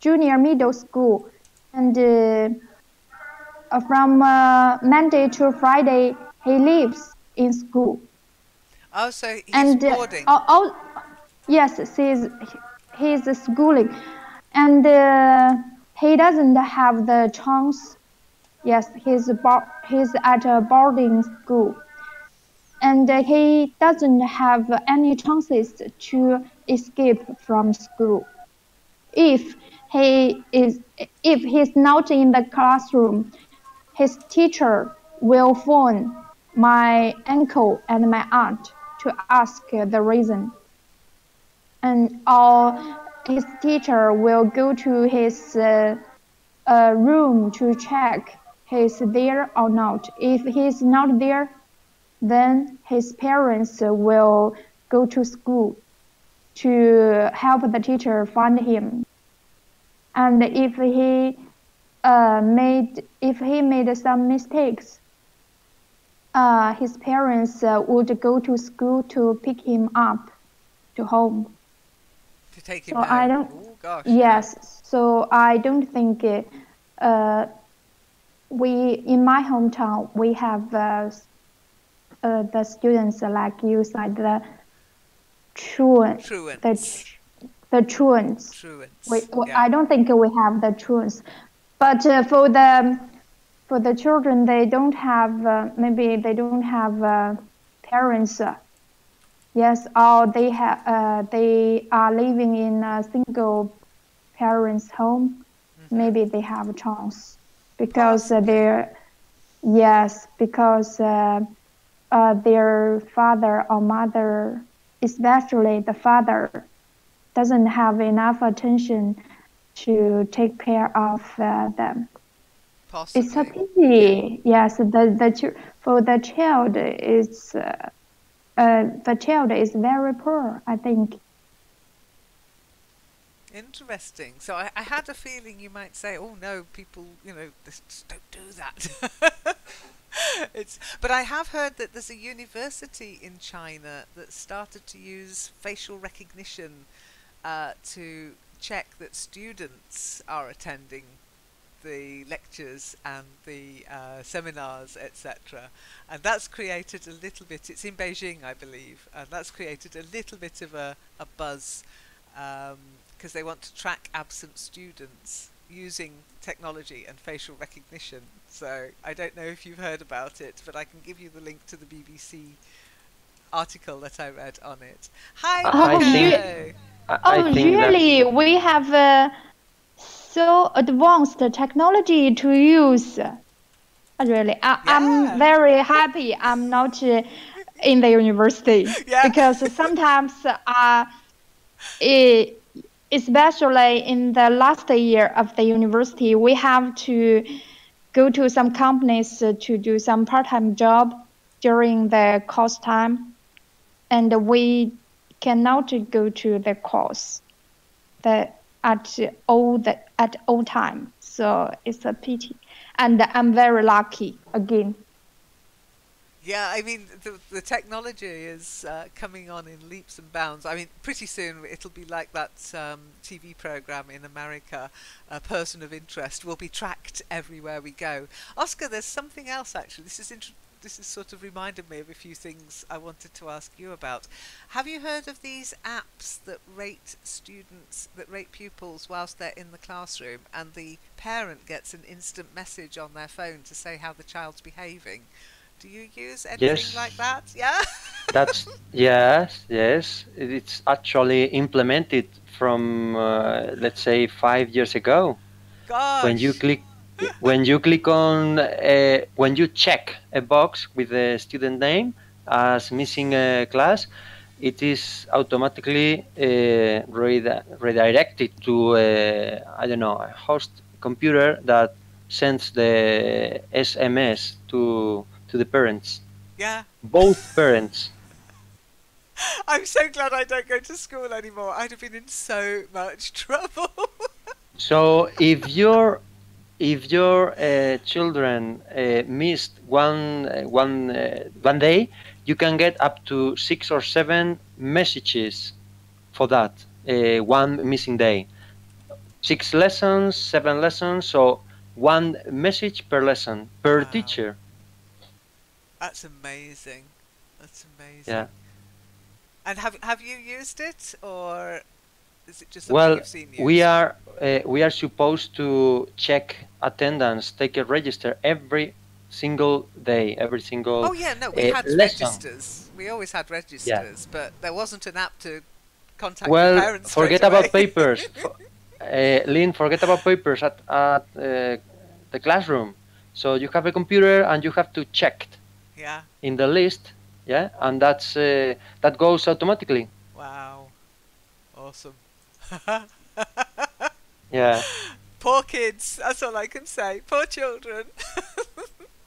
junior middle school, and from Monday to Friday he lives in school. Oh, so he's And boarding. yes, he's schooling, and he doesn't have the chance. Yes, he's at a boarding school, and he doesn't have any chances to escape from school. If he's not in the classroom, his teacher will phone my uncle and my aunt to ask the reason, and his teacher will go to his room to check he's there or not. If he's not there, then his parents will go to school to help the teacher find him. And if he made some mistakes, his parents would go to school to pick him up to home. To take him So home. I don't. Oh gosh. Yes. Yeah. So I don't think in my hometown we have the students like you said, the truants. The truants. Yeah. I don't think we have the truants, but for the children, they don't have maybe they don't have parents. Yes, or they are living in a single parents' home. Maybe they have a chance because their father or mother, especially the father, doesn't have enough attention to take care of them. Possibly. It's a pity. Yes, for the child the child is very poor, I think. Interesting. So I had a feeling you might say, "Oh no, people, just don't do that." But I have heard that there's a university in China that started to use facial recognition to check that students are attending the lectures and the seminars, etc. And that's created a little bit, it's in Beijing, I believe, and that's created a little bit of a buzz because they want to track absent students using technology and facial recognition. So I don't know if you've heard about it, but I can give you the link to the BBC article that I read on it. Hi, really? We have so advanced technology to use. Really, I'm very happy I'm not in the university because sometimes especially in the last year of the university, we have to go to some companies to do some part-time job during the course time, and we cannot go to the course at all time. So it's a pity, and I'm very lucky again. Yeah, I mean, the technology is coming on in leaps and bounds. I mean, pretty soon it'll be like that TV program in America, A Person of Interest, will be tracked everywhere we go. Oscar, there's something else actually. This has sort of reminded me of a few things I wanted to ask you about. Have you heard of these apps that rate pupils whilst they're in the classroom, and the parent gets an instant message on their phone to say how the child's behaving? Do you use anything like that? Yeah. Yes. It's actually implemented from let's say 5 years ago. Gosh. When you click on when you check a box with the student name as missing a class, it is automatically redirected to I don't know, a host computer that sends the SMS to the parents. Yeah. Both parents. I'm so glad I don't go to school anymore. I'd have been in so much trouble. So if your children missed one day, you can get up to 6 or 7 messages for that one missing day. 6 lessons, 7 lessons, so 1 message per lesson per Wow. teacher. That's amazing. That's amazing. Yeah. And have you used it, or is it just something Well, you've seen used? we are supposed to check attendance, take a register every single day, every single Oh yeah, no, we had lesson. registers. We always had registers, but there wasn't an app to contact the Well, parents forget straight away. about papers. Lynn, forget about papers at the classroom. So you have a computer and you have to check Yeah. in the list, yeah, and that's that goes automatically. Wow. Awesome. Yeah. Poor kids. That's all I can say. Poor children.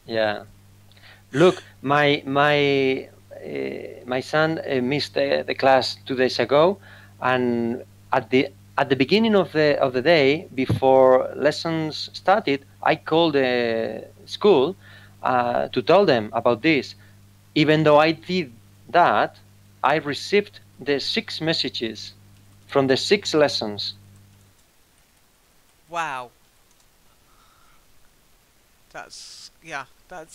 Yeah. Look, my son missed the class 2 days ago, and at the beginning of the day, before lessons started, I called the school to tell them about this. Even though I did that, I received the 6 messages from the 6 lessons. Wow. That's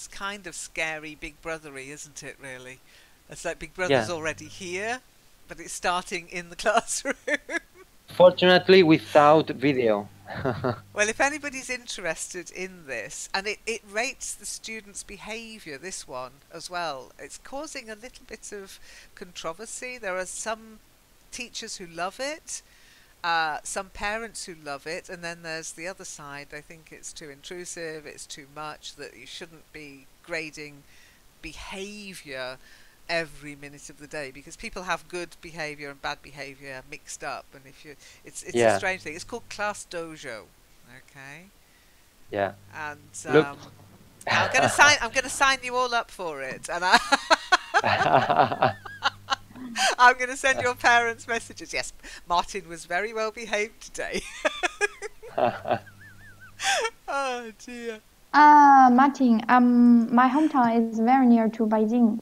kind of scary, Big Brothery, isn't it, really? It's like Big Brother's already here, but it's starting in the classroom. Fortunately, without video. Well, if anybody's interested in this, and it rates the students' behaviour, this one as well, it's causing a little bit of controversy. There are some teachers who love it, some parents who love it, and then there's the other side. They think it's too intrusive, it's too much, that you shouldn't be grading behaviour every minute of the day, because people have good behaviour and bad behaviour mixed up, and it's a strange thing. It's called Class Dojo, okay? Yeah. And Look. I'm gonna sign you all up for it, and I'm going to send your parents messages. Yes, Martin was very well behaved today. Oh dear. Martin, my hometown is very near to Beijing.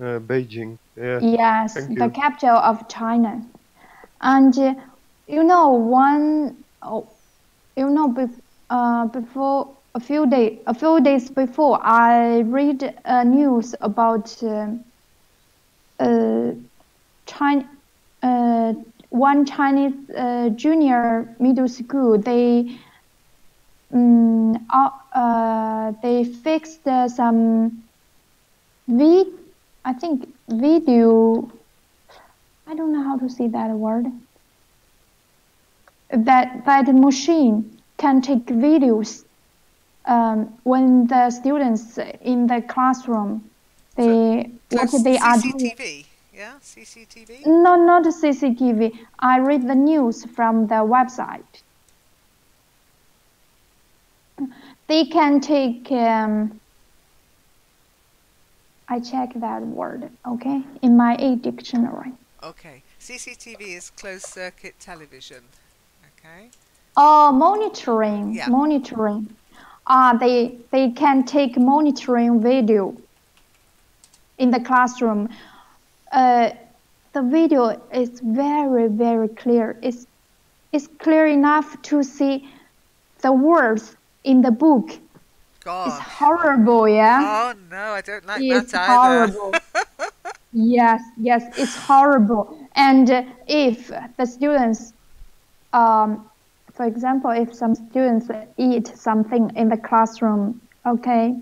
Beijing, yeah. Yes, Thank the you. capital of China. And you know, before a few days before, I read news about one Chinese junior middle school. They fixed some video. I don't know how to say that word. That machine can take videos when the students in the classroom what they are doing. CCTV, yeah, CCTV. No, not CCTV. I read the news from the website. They can take. I check that word, okay, in my dictionary. Okay, CCTV is closed circuit television. Okay. Oh, monitoring. Yeah. Monitoring. They can take monitoring video in the classroom. The video is very, very clear. It's clear enough to see the words in the book. God. It's horrible, yeah? Oh no, I don't like It's that either. horrible. Yes, it's horrible. And if the students, for example, if some students eat something in the classroom, okay,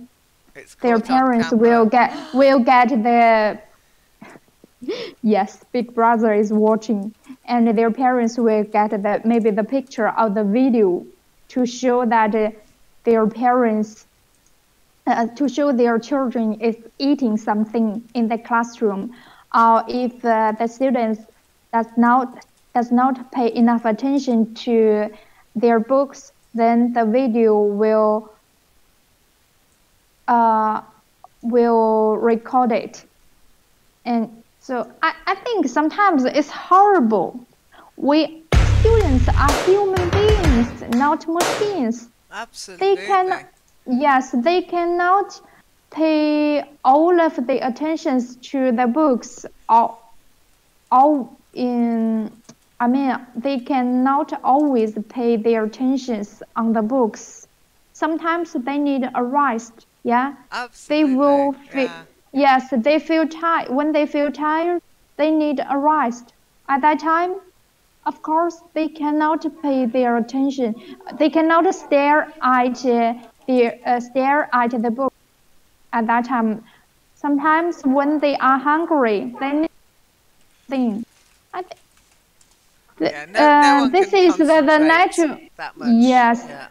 It's their caught on parents camera. will get Yes, Big Brother is watching, and their parents will get maybe the picture of the video to show that their parents to show their children is eating something in the classroom, or if the students does not pay enough attention to their books, then the video will record it. And so I think sometimes it's horrible. We students are human beings, not machines. They Absolutely. yes, they cannot pay all of the attentions to the books all in I mean they cannot always pay their attentions on the books. Sometimes they need a rest. Yeah. They will Absolutely. feel Yeah. yes, they feel tired. When they feel tired, they need a rest. At that time, of course, they cannot pay their attention. They cannot stare at the book at that time. Sometimes when they are hungry, they need thing. I Yeah. No one this can is the concentrate natural. that much. Yes, Yeah.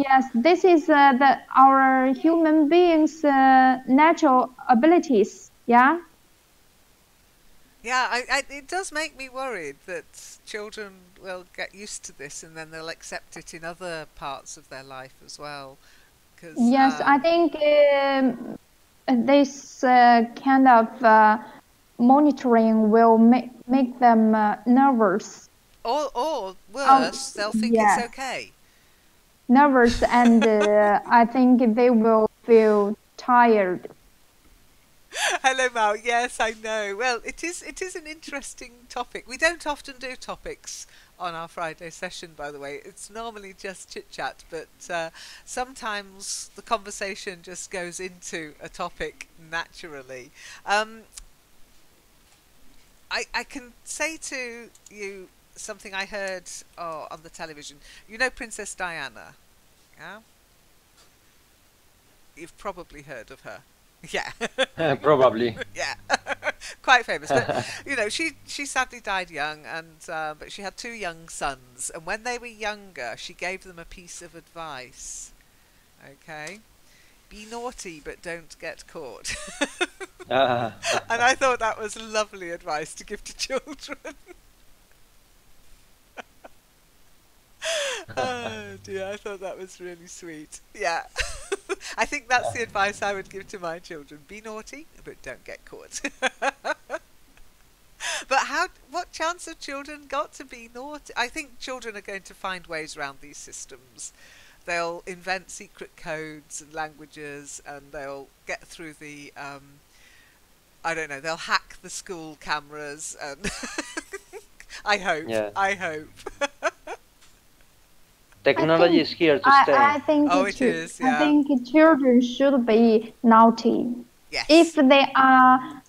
yes. This is our human beings' natural abilities. Yeah. Yeah, it does make me worried that children will get used to this and then they'll accept it in other parts of their life as well. Because, Yes, I think this kind of monitoring will make them nervous. or Um, worse, they'll think it's yes, okay. nervous, and I think they will feel tired. Hello, Mal. Yes, I know. Well, it is an interesting topic. We don't often do topics on our Friday session, by the way. It's normally just chit chat, but sometimes the conversation just goes into a topic naturally. Um, I can say to you something I heard on the television. You know Princess Diana, yeah? You've probably heard of her. Yeah. Probably. Yeah, quite famous. But she sadly died young, and but she had two young sons, and when they were younger, she gave them a piece of advice. Okay, be naughty, but don't get caught. Uh, And I thought that was lovely advice to give to children. Oh dear, I thought that was really sweet. Yeah. I think that's the advice I would give to my children. Be naughty, but don't get caught. But what chance have children got to be naughty? I think children are going to find ways around these systems. They'll invent secret codes and languages, and they'll get through the, I don't know, they'll hack the school cameras, and I hope, yeah. I hope. Technology is here to stay. I think Oh, it is, I yeah. think children should be naughty. Yes. If they are,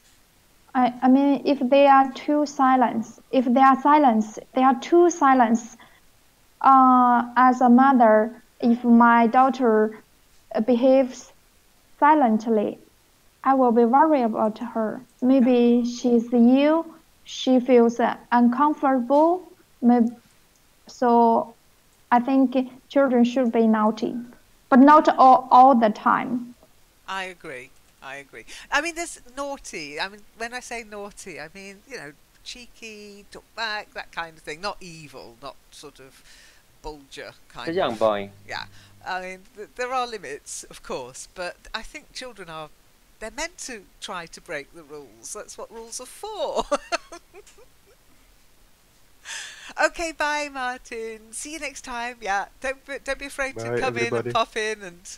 I mean, if they are too silent, if they are silent, they are too silent. As a mother, if my daughter behaves silently, I will be worried about her. Maybe she's ill, she feels uncomfortable. Maybe, so I think children should be naughty, but not all the time. I agree. I agree. I mean, there's naughty. I mean, when I say naughty, I mean, cheeky, talk back, that kind of thing. Not evil, not sort of bulger kind The of. young boy. Yeah. I mean, there are limits, of course, but I think children they're meant to try to break the rules. That's what rules are for. Okay, bye, Martin. See you next time. Yeah, don't be afraid to Bye, come in everybody. and pop in and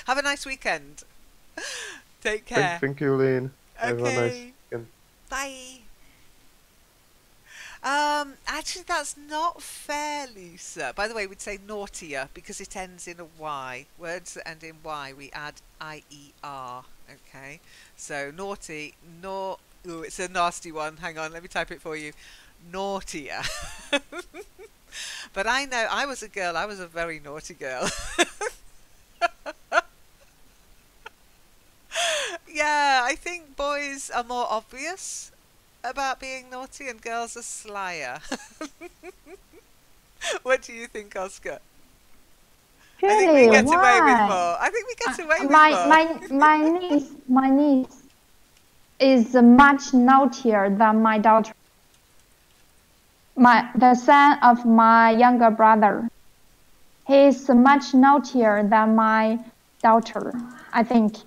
have a nice weekend. Take care. Thank you, Lynn. Have a nice Okay, weekend. bye. Actually, that's not fair, Lisa. By the way, we'd say naughtier because it ends in a Y. Words that end in Y, we add IER. Okay, so naughty, Ooh, it's a nasty one. Hang on, let me type it for you. Naughtier. But I know I was a girl. I was a very naughty girl. Yeah, I think boys are more obvious. about being naughty and girls are slyer. What do you think, Oscar? I think we Really? get away with Why? more. I think we get away with My more. my niece is much naughtier than my daughter. The son of my younger brother. He's much naughtier than my daughter, I think.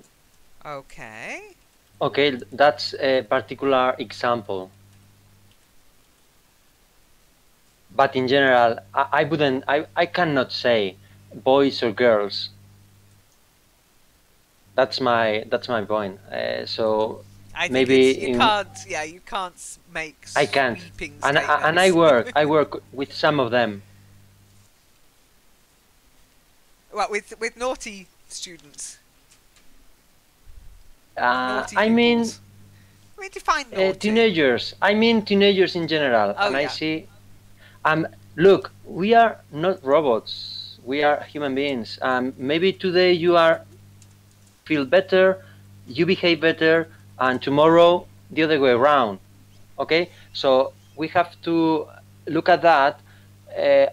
Okay. Okay, that's a particular example. But in general, I cannot say boys or girls. That's my point. So I think maybe you can't make I can't. sweeping And statements. I work with some of them. Well, with naughty students. Naughty I mean, pupils. I mean, define naughty. teenagers. I mean teenagers in general. Oh, And I yeah. see, look, we are not robots. We are human beings. Maybe today you feel better, you behave better, and tomorrow the other way around. Okay, so we have to look at that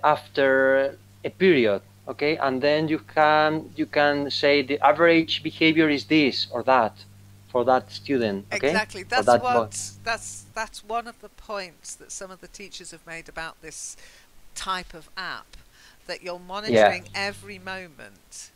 after a period. Okay, and then you can say the average behavior is this or that for that student. Okay, Exactly. for that boy. That's one of the points that some of the teachers have made about this type of app, that you're monitoring every moment,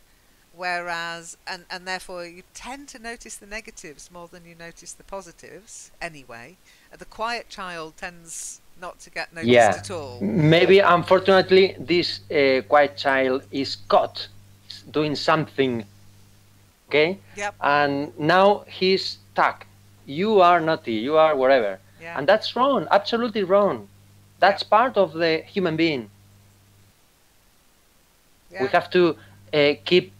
whereas and therefore you tend to notice the negatives more than you notice the positives anyway. The quiet child tends not to get noticed at all. Maybe unfortunately this quiet child is caught doing something. Okay. Yep. And now he's stuck. You are naughty. You are whatever. Yeah. And that's wrong. Absolutely wrong. That's part of the human being. Yeah. We have to keep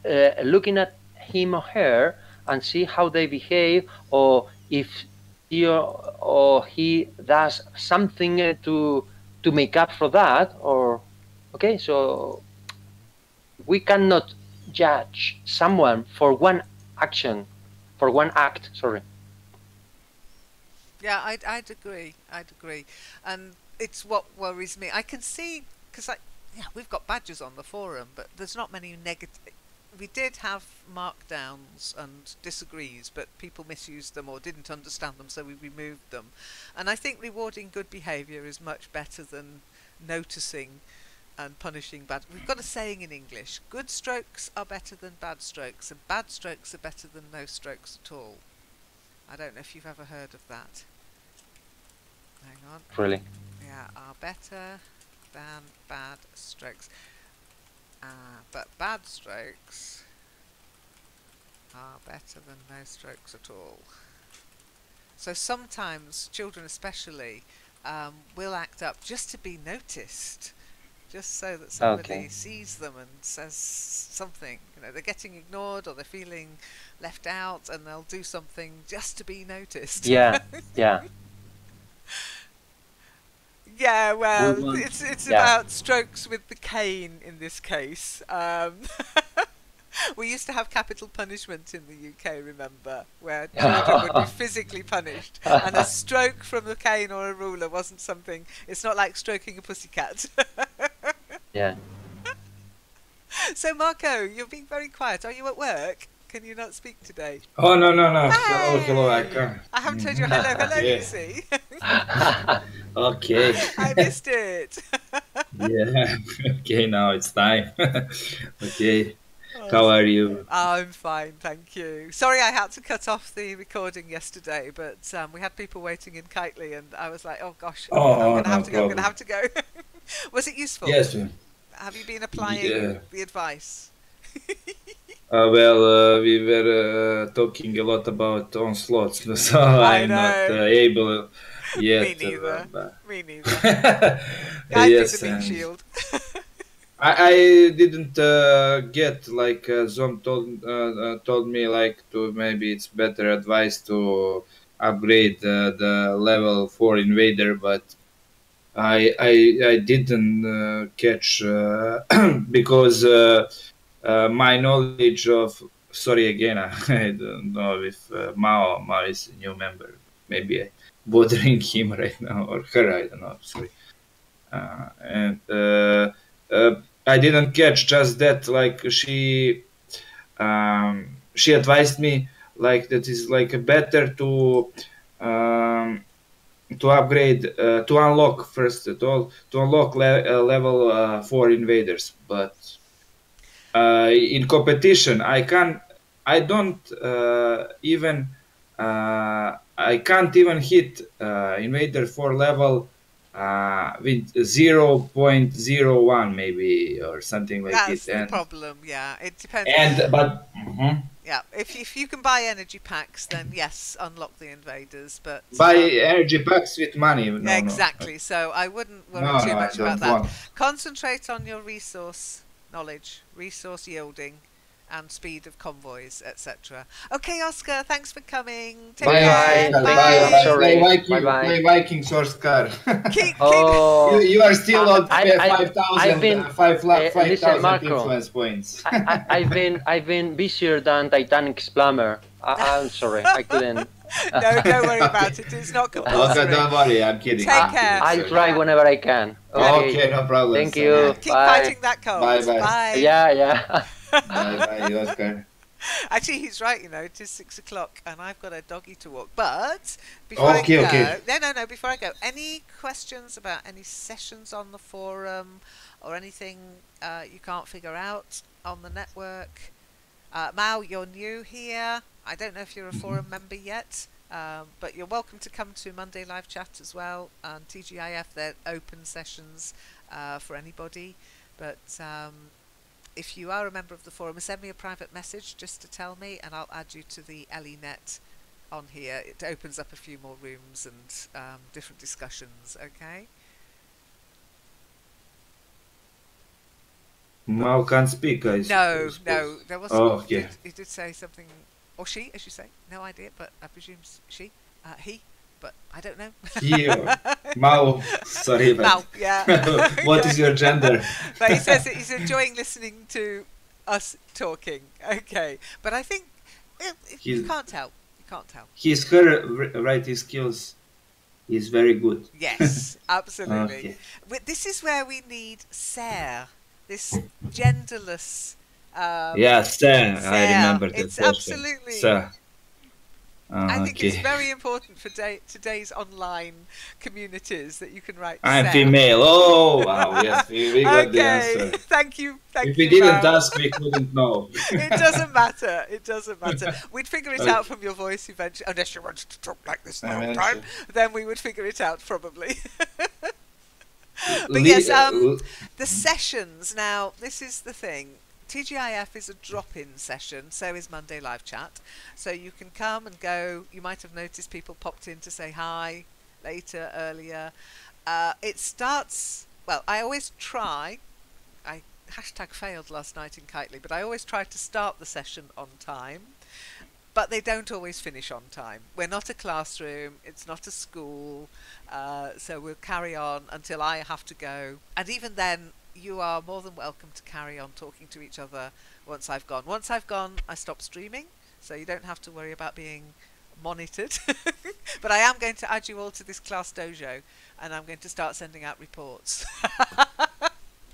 looking at him or her and see how they behave, or if he does something to make up for that. Or okay, so we cannot judge someone for one action, for one act. Sorry. Yeah, I'd agree. And it's what worries me. I can see, because we've got badges on the forum, but there's not many negative. We did have markdowns and disagrees, but people misused them or didn't understand them, so we removed them. And I think rewarding good behaviour is much better than noticing and punishing bad. We've got a saying in English: good strokes are better than bad strokes, and bad strokes are better than no strokes at all. I don't know if you've ever heard of that. Hang on. Really? Yeah, are better than bad strokes. But bad strokes are better than no strokes at all. So sometimes children especially will act up just to be noticed, just so that somebody sees them and says something. You know, they're getting ignored or they're feeling left out, and they'll do something just to be noticed. Yeah. Yeah, well, it's about strokes with the cane in this case. We used to have capital punishment in the UK, remember, where children would be physically punished, and a stroke from the cane or a ruler wasn't something. It's not like stroking a pussycat. Yeah. So, Marco, you're being very quiet. Are you at work? Can you not speak today? Oh, no. Hey! Hello, I can. I haven't told you hello, Yeah. you see. Okay. I missed it. Yeah. Okay, now it's time. Okay. How are you? I'm fine, thank you. Sorry I had to cut off the recording yesterday, but we had people waiting in Kitely, and I was like, oh gosh, I'm gonna have to go. Was it useful? Yes. Have you been applying the advice? Well, we were talking a lot about onslaughts, so I'm not able yet. Me neither. I Yes, did the meat shield. I didn't get like Zom told me like to maybe it's better advice to upgrade the level 4 invader, but I didn't catch because my knowledge of sorry again I don't know if Mao is a new member, maybe bothering him right now, or her, I don't know, sorry. And I didn't catch just that, like she advised me like that is like better to upgrade, to unlock first, to unlock level 4 invaders, but in competition I can't even hit invader 4 level with 0.01 maybe, or something like That's it. the problem. Yeah, it depends. But yeah, if you can buy energy packs, then yes, unlock the invaders. But buy energy packs with money. No, exactly. So I wouldn't worry too much about that. Concentrate on your resource knowledge, resource yielding, and speed of convoys, etc. Okay, Oscar, thanks for coming. Take care. Bye. Play Vikings or Scar. You are still on 5,000 influence points. I've been busier than Titanic Splammer. I'm sorry, I couldn't. No, don't worry about it. It's not compulsory. Okay, don't worry, I'm kidding. Take care. I'll try whenever I can. Okay, no problem. Thank you. Keep fighting that cold. Bye. Yeah. Bye, Oscar. Actually, he's right. You know, it is 6 o'clock, and I've got a doggy to walk. But before I go, no. Before I go, any questions about any sessions on the forum or anything you can't figure out on the network? Mao, you're new here. I don't know if you're a forum member yet, but you're welcome to come to Monday Live Chat as well. And TGIF, they're open sessions for anybody. But if you are a member of the forum, send me a private message just to tell me, and I'll add you to the LENet on here. It opens up a few more rooms and different discussions, okay? Mao can't speak, I suppose. No, there was. He did say something, or she, as you say, no idea, but I presume she, he, but I don't know. He, Mao, sorry, but Mao, yeah. What is your gender? But he says that he's enjoying listening to us talking. Okay, but I think you can't tell. You can't tell. Her writing skills is very good. Yes, absolutely. But this is where we need Sarah. This genderless. Sarah. I remember that. It's absolutely. Sarah. I think it's very important for today's online communities that you can write. I'm female. Oh wow! Yes, we got the answer. Thank you. If we didn't ask, we couldn't know. It doesn't matter. It doesn't matter. We'd figure it out from your voice eventually, unless you wanted to talk like this the whole time. Then we would figure it out probably. But yes, the sessions. Now, this is the thing. TGIF is a drop-in session, so is Monday Live Chat. So you can come and go. You might have noticed people popped in to say hi later, earlier. It starts, well, I always try. I #failed last night in Kitely, but I always try to start the session on time. But they don't always finish on time. We're not a classroom, it's not a school, so we'll carry on until I have to go. And even then, you are more than welcome to carry on talking to each other once I've gone. Once I've gone, I stop streaming, so you don't have to worry about being monitored. But I am going to add you all to this class dojo, and I'm going to start sending out reports.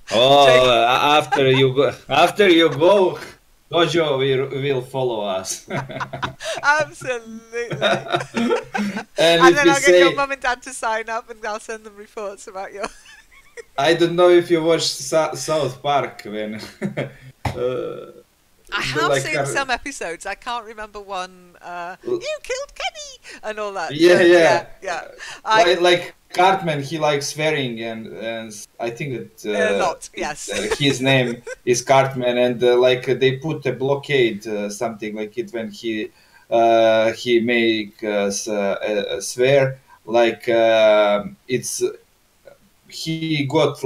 After you go, dojo will follow us. Absolutely. And then I'll get your mum and dad to sign up, and I'll send them reports about your... I don't know if you watched South Park when... I have seen some episodes. I can't remember one. You killed Kenny and all that. Yeah. Like Cartman, he likes swearing, and I think that a lot. Yes. His name is Cartman, and they put a blockade, something like it, when he make swear, it's he got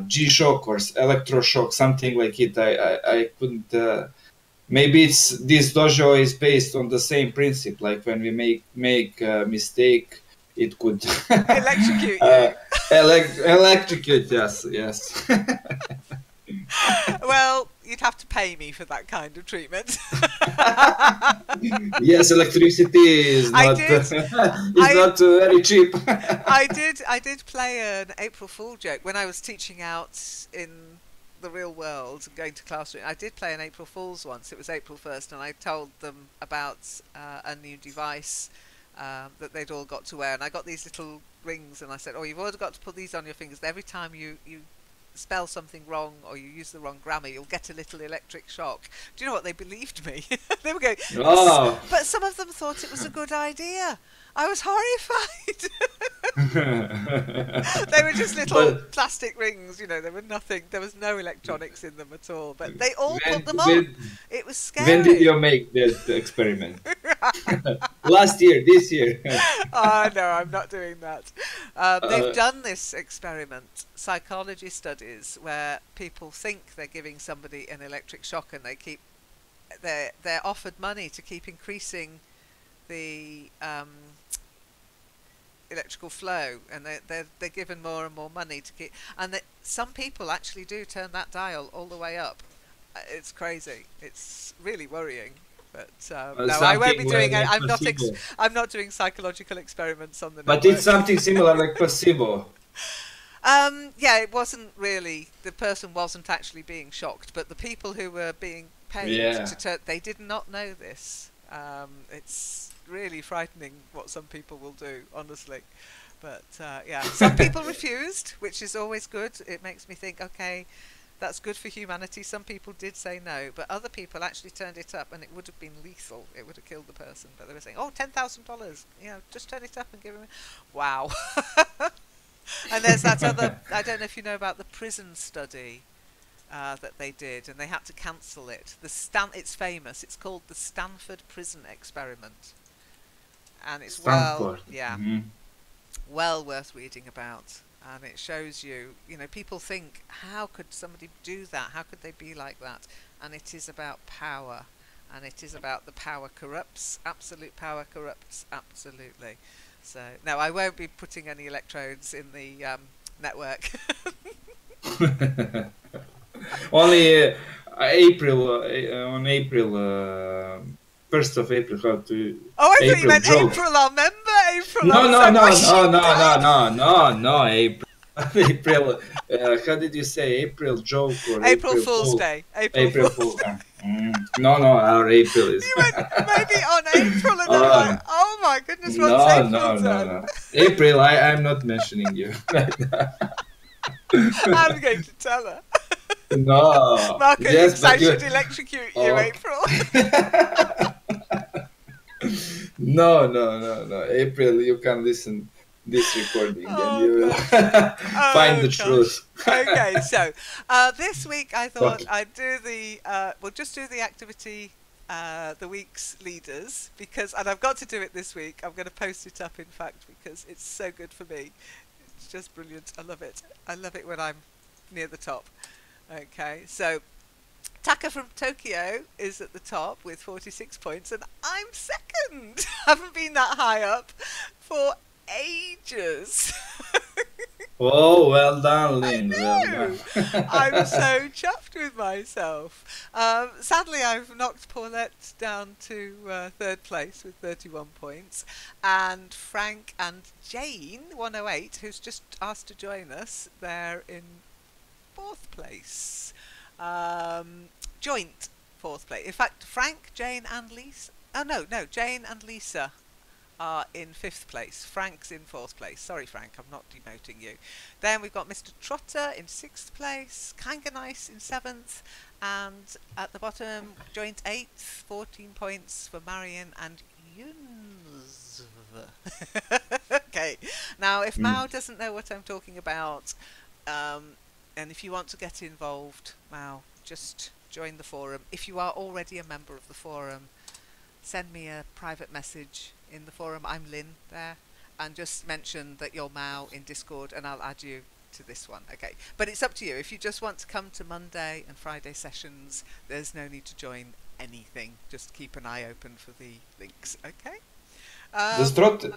G-shock or electroshock, something like it. I couldn't. Maybe this dojo is based on the same principle. Like when we make a mistake, it could electrocute you. Electrocute. Yes. Well, you'd have to pay me for that kind of treatment. Yes, electricity is I not did. not very cheap. I did play an April Fool joke when I was teaching out in the real world and going to classroom. I did play an April Fool's once. It was April 1st, and I told them about a new device that they'd all got to wear. And I got these little rings, and I said, "Oh, you've all got to put these on your fingers. Every time you spell something wrong or you use the wrong grammar, you'll get a little electric shock." Do you know what? They believed me. They were going, Oh. but some of them thought it was a good idea. I was horrified. They were just little plastic rings, you know. There were nothing. There was no electronics in them at all. But they all put them on. It was scary. When did you make that experiment? Last year, this year. No, I'm not doing that. They've done this experiment, psychology studies, where people think they're giving somebody an electric shock, and they're offered money to keep increasing the electrical flow, and they're given more and more money to keep. And some people actually do turn that dial all the way up. It's crazy. It's really worrying. But no, I won't be doing it. I'm not doing psychological experiments on the network. But it's something similar like placebo. Yeah, it wasn't really. The person wasn't actually being shocked, but the people who were being paid to turn, they did not know this. It's really frightening what some people will do, honestly. But yeah, some people refused, which is always good. It makes me think, okay, that's good for humanity. Some people did say no, but other people actually turned it up, and it would have been lethal. It would have killed the person. But they were saying, "Oh, $10,000, just turn it up and give him." Wow. And there's that other. I don't know if you know about the prison study that they did, and they had to cancel it. It's famous. It's called the Stanford Prison Experiment, and it's well worth reading about. And it shows you, people think, how could somebody do that? How could they be like that? And it is about power, and it is about the power corrupts. Absolute power corrupts absolutely. So no, I won't be putting any electrodes in the network. Only April on April 1st of April. How to? Oh, I thought you meant joke. April. I'll remember April. No, April. April. How did you say April joke or April Fool's Day? April Fool's. No, our April is. You went maybe on April, and then like, oh my goodness, what's April done? No. April, I'm not mentioning you. I'm going to tell her. No. Marco thinks I should electrocute you, April. No. April, you can listen this recording and you will find the truth. Okay, so this week I thought I'd do just do the activity, the week's leaders, and I've got to do it this week. I'm going to post it up, in fact, because it's so good for me. It's just brilliant. I love it. I love it when I'm near the top. Okay, so Taka from Tokyo is at the top with 46 points, and I'm second. Haven't been that high up for ages. Oh, well done, Lynn. Well done. I'm so chuffed with myself. Sadly, I've knocked Paulette down to third place with 31 points, and Frank and Jane, 108, who's just asked to join us, they're in fourth place. Joint fourth place. In fact, Frank, Jane and Lisa. Oh, no, Jane and Lisa are in fifth place. Frank's in fourth place. Sorry, Frank, I'm not demoting you. Then we've got Mr. Trotter in sixth place, Kinda Nice in seventh, and at the bottom, joint eighth, 14 points for Marion and Yunz. Okay, now if Mao doesn't know what I'm talking about, and if you want to get involved, Mao, just join the forum. If you are already a member of the forum, send me a private message in the forum. I'm Lynn there, and just mention that you're Mao in Discord, and I'll add you to this one. Okay, but it's up to you. If you just want to come to Monday and Friday sessions, there's no need to join anything. Just keep an eye open for the links. Okay. Does Trotter?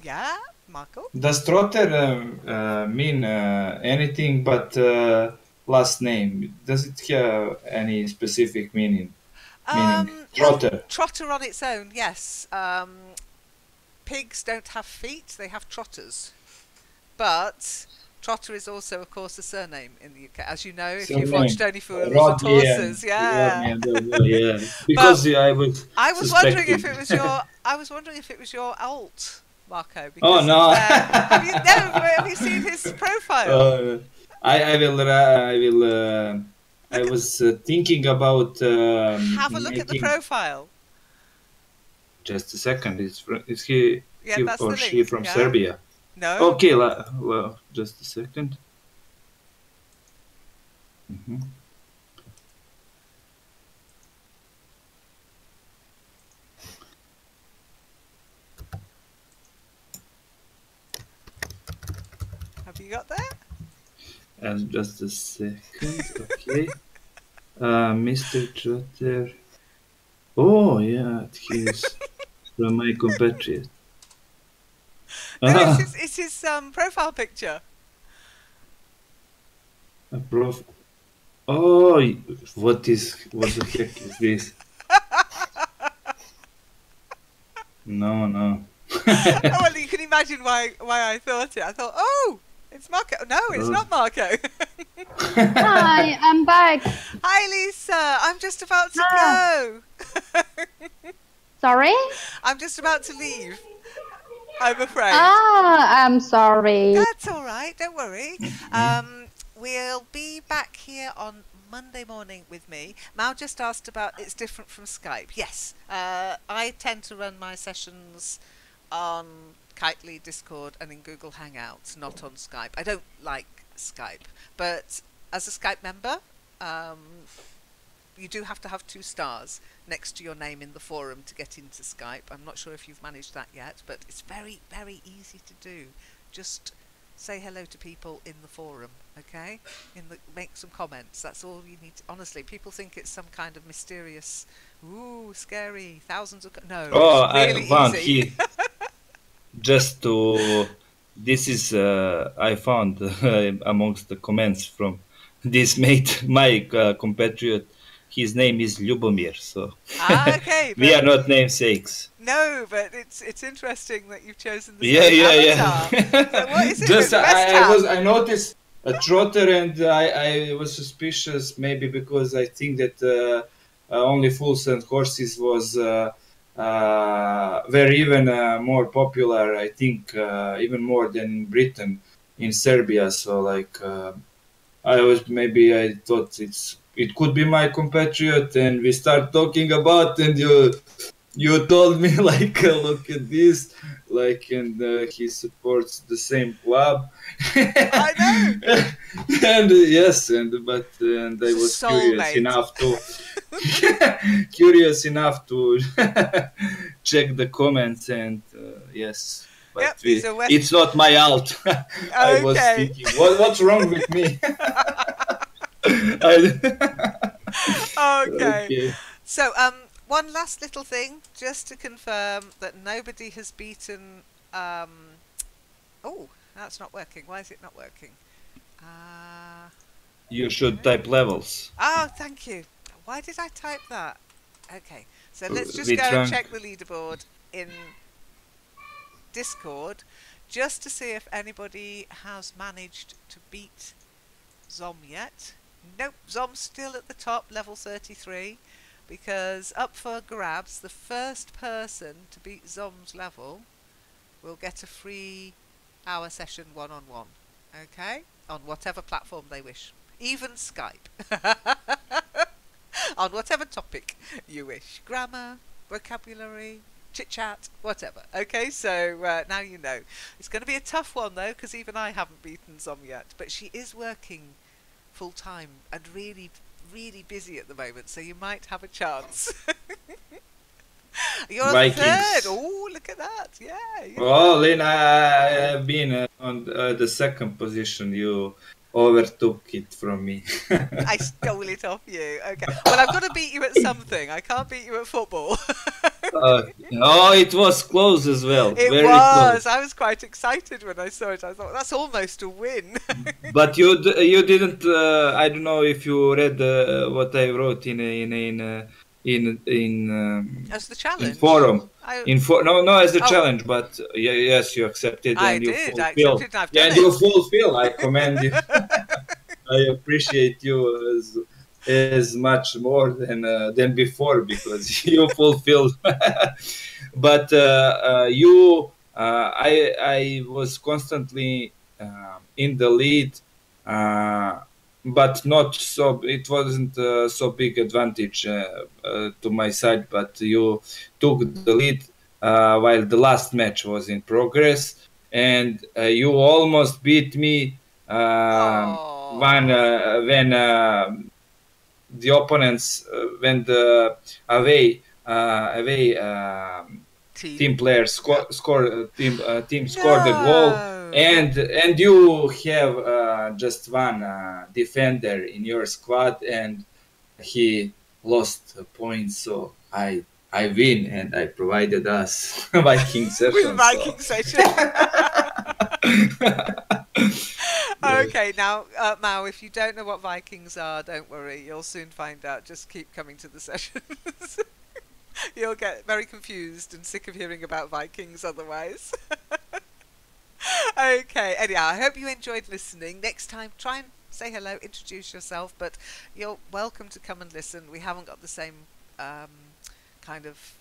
Yeah, Marco. Does Trotter mean anything but last name? Does it have any specific meaning? Well, Trotter. trotter on its own, yes. Pigs don't have feet; they have trotters. But trotter is also, of course, a surname in the UK, as you know if you've watched Only Fools and Horses. Yeah. Yeah. Because I was. I was wondering if it was your. I was wondering if it was your alt, Marco. Oh Because no! have you seen his profile? I will. I was thinking about. Have a look at the profile. Just a second. Is he That's or the she link, from yeah. Serbia? No. Okay. Well, just a second. Mm-hmm. Have you got that? And just a second. Okay. Mr. Trotter. Oh yeah, he's from my compatriot. No, it's his profile picture. A prof. Oh, what the heck is this? No. Well, you can imagine why I thought it. I thought, oh, it's Marco. No, it's not Marco. Hi, I'm back. Hi, Lisa. I'm just about to go. Sorry? I'm just about to leave. I'm afraid. I'm sorry. That's all right. Don't worry. We'll be back here on Monday morning with me. Mal just asked about it's different from Skype. Yes, I tend to run my sessions on Kitely, Discord, and in Google Hangouts, not on Skype. I don't like Skype, but as a Skype member, you do have to have 2 stars next to your name in the forum to get into Skype. I'm not sure if you've managed that yet, but it's very, very easy to do. Just say hello to people in the forum, okay? Make some comments. That's all you need. Honestly, people think it's some kind of mysterious, scary, thousands of... No, it's really easy. Just to... This is... I found amongst the comments from this mate, my compatriot. His name is Ljubomir, so okay. We are not namesakes. No, but it's interesting that you've chosen the same avatar. So what is it? Just I noticed a trotter, and I was suspicious, maybe because I think that Only Fools and Horses was were even more popular. I think even more than in Britain, in Serbia. So like I thought it could be my compatriot, and we start talking about, and you told me like look at this, like, and he supports the same club. I know. And yes, and I was curious enough to check the comments, and yes. But it's not my alt. I was thinking, what's wrong with me? Okay. So, one last little thing, just to confirm that nobody has beaten. Oh, that's not working. Why is it not working? You should type levels. Oh, thank you. Why did I type that? Okay, so let's just go and check the leaderboard in Discord, just to see if anybody has managed to beat Zom yet. Nope, Zom's still at the top, level 33, because up for grabs, the first person to beat Zom's level will get a free hour session one-on-one, okay? On whatever platform they wish, even Skype. On whatever topic you wish. Grammar, vocabulary, chit-chat, whatever. Okay, so now you know. It's going to be a tough one, though, because even I haven't beaten Zom yet, but she is working full-time and really, really busy at the moment, so you might have a chance. You're Vikings. Third. Oh, look at that. Yeah. Well, Lena, I have been on the second position. You overtook it from me. I stole it off you. Okay. Well, I've got to beat you at something. I can't beat you at football. Oh, it was close as well. It Very was. close. I was quite excited when I saw it. I thought that's almost a win. But you didn't. I don't know if you read what I wrote As the challenge. in forum. I, No, as a Oh. challenge, but yes, you accepted I and you did. fulfill. I accepted and I've Yeah, done and you it. fulfill. I commend you. I appreciate you as much more than before because you fulfilled. But I was constantly in the lead, but not so. It wasn't so big advantage to my side. But you took the lead while the last match was in progress, and you almost beat me when the opponents when the away team players team scored a goal, and you have just one defender in your squad, and he lost points, so I win, and I provided us Viking session. With Viking session. Okay, now, Mao, if you don't know what Vikings are, don't worry. You'll soon find out. Just keep coming to the sessions. You'll get very confused and sick of hearing about Vikings otherwise. Okay, anyhow, I hope you enjoyed listening. Next time, try and say hello, introduce yourself, but you're welcome to come and listen. We haven't got the same kind of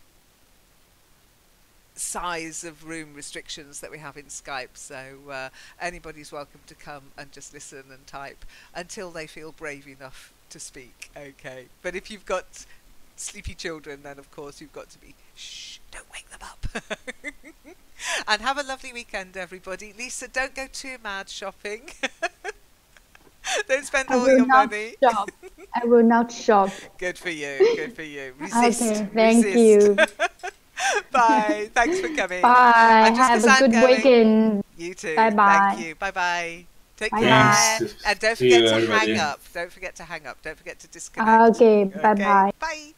size of room restrictions that we have in Skype, so anybody's welcome to come and just listen and type until they feel brave enough to speak. Okay, but if you've got sleepy children, then of course you've got to be shh, don't wake them up. And have a lovely weekend, everybody. Lisa, don't go too mad shopping. Don't spend all your money. Shop. I will not shop. Good for you, good for you. Resist. Okay, thank resist. you. Bye. Thanks for coming. Bye. And just Have as a I'm good going- weekend. You too. Bye-bye. Thank you. Bye bye. Take Bye care. bye. Thanks. And don't See forget you, to everybody. hang up. Don't forget to hang up. Don't forget to disconnect. Okay, bye-bye. Bye.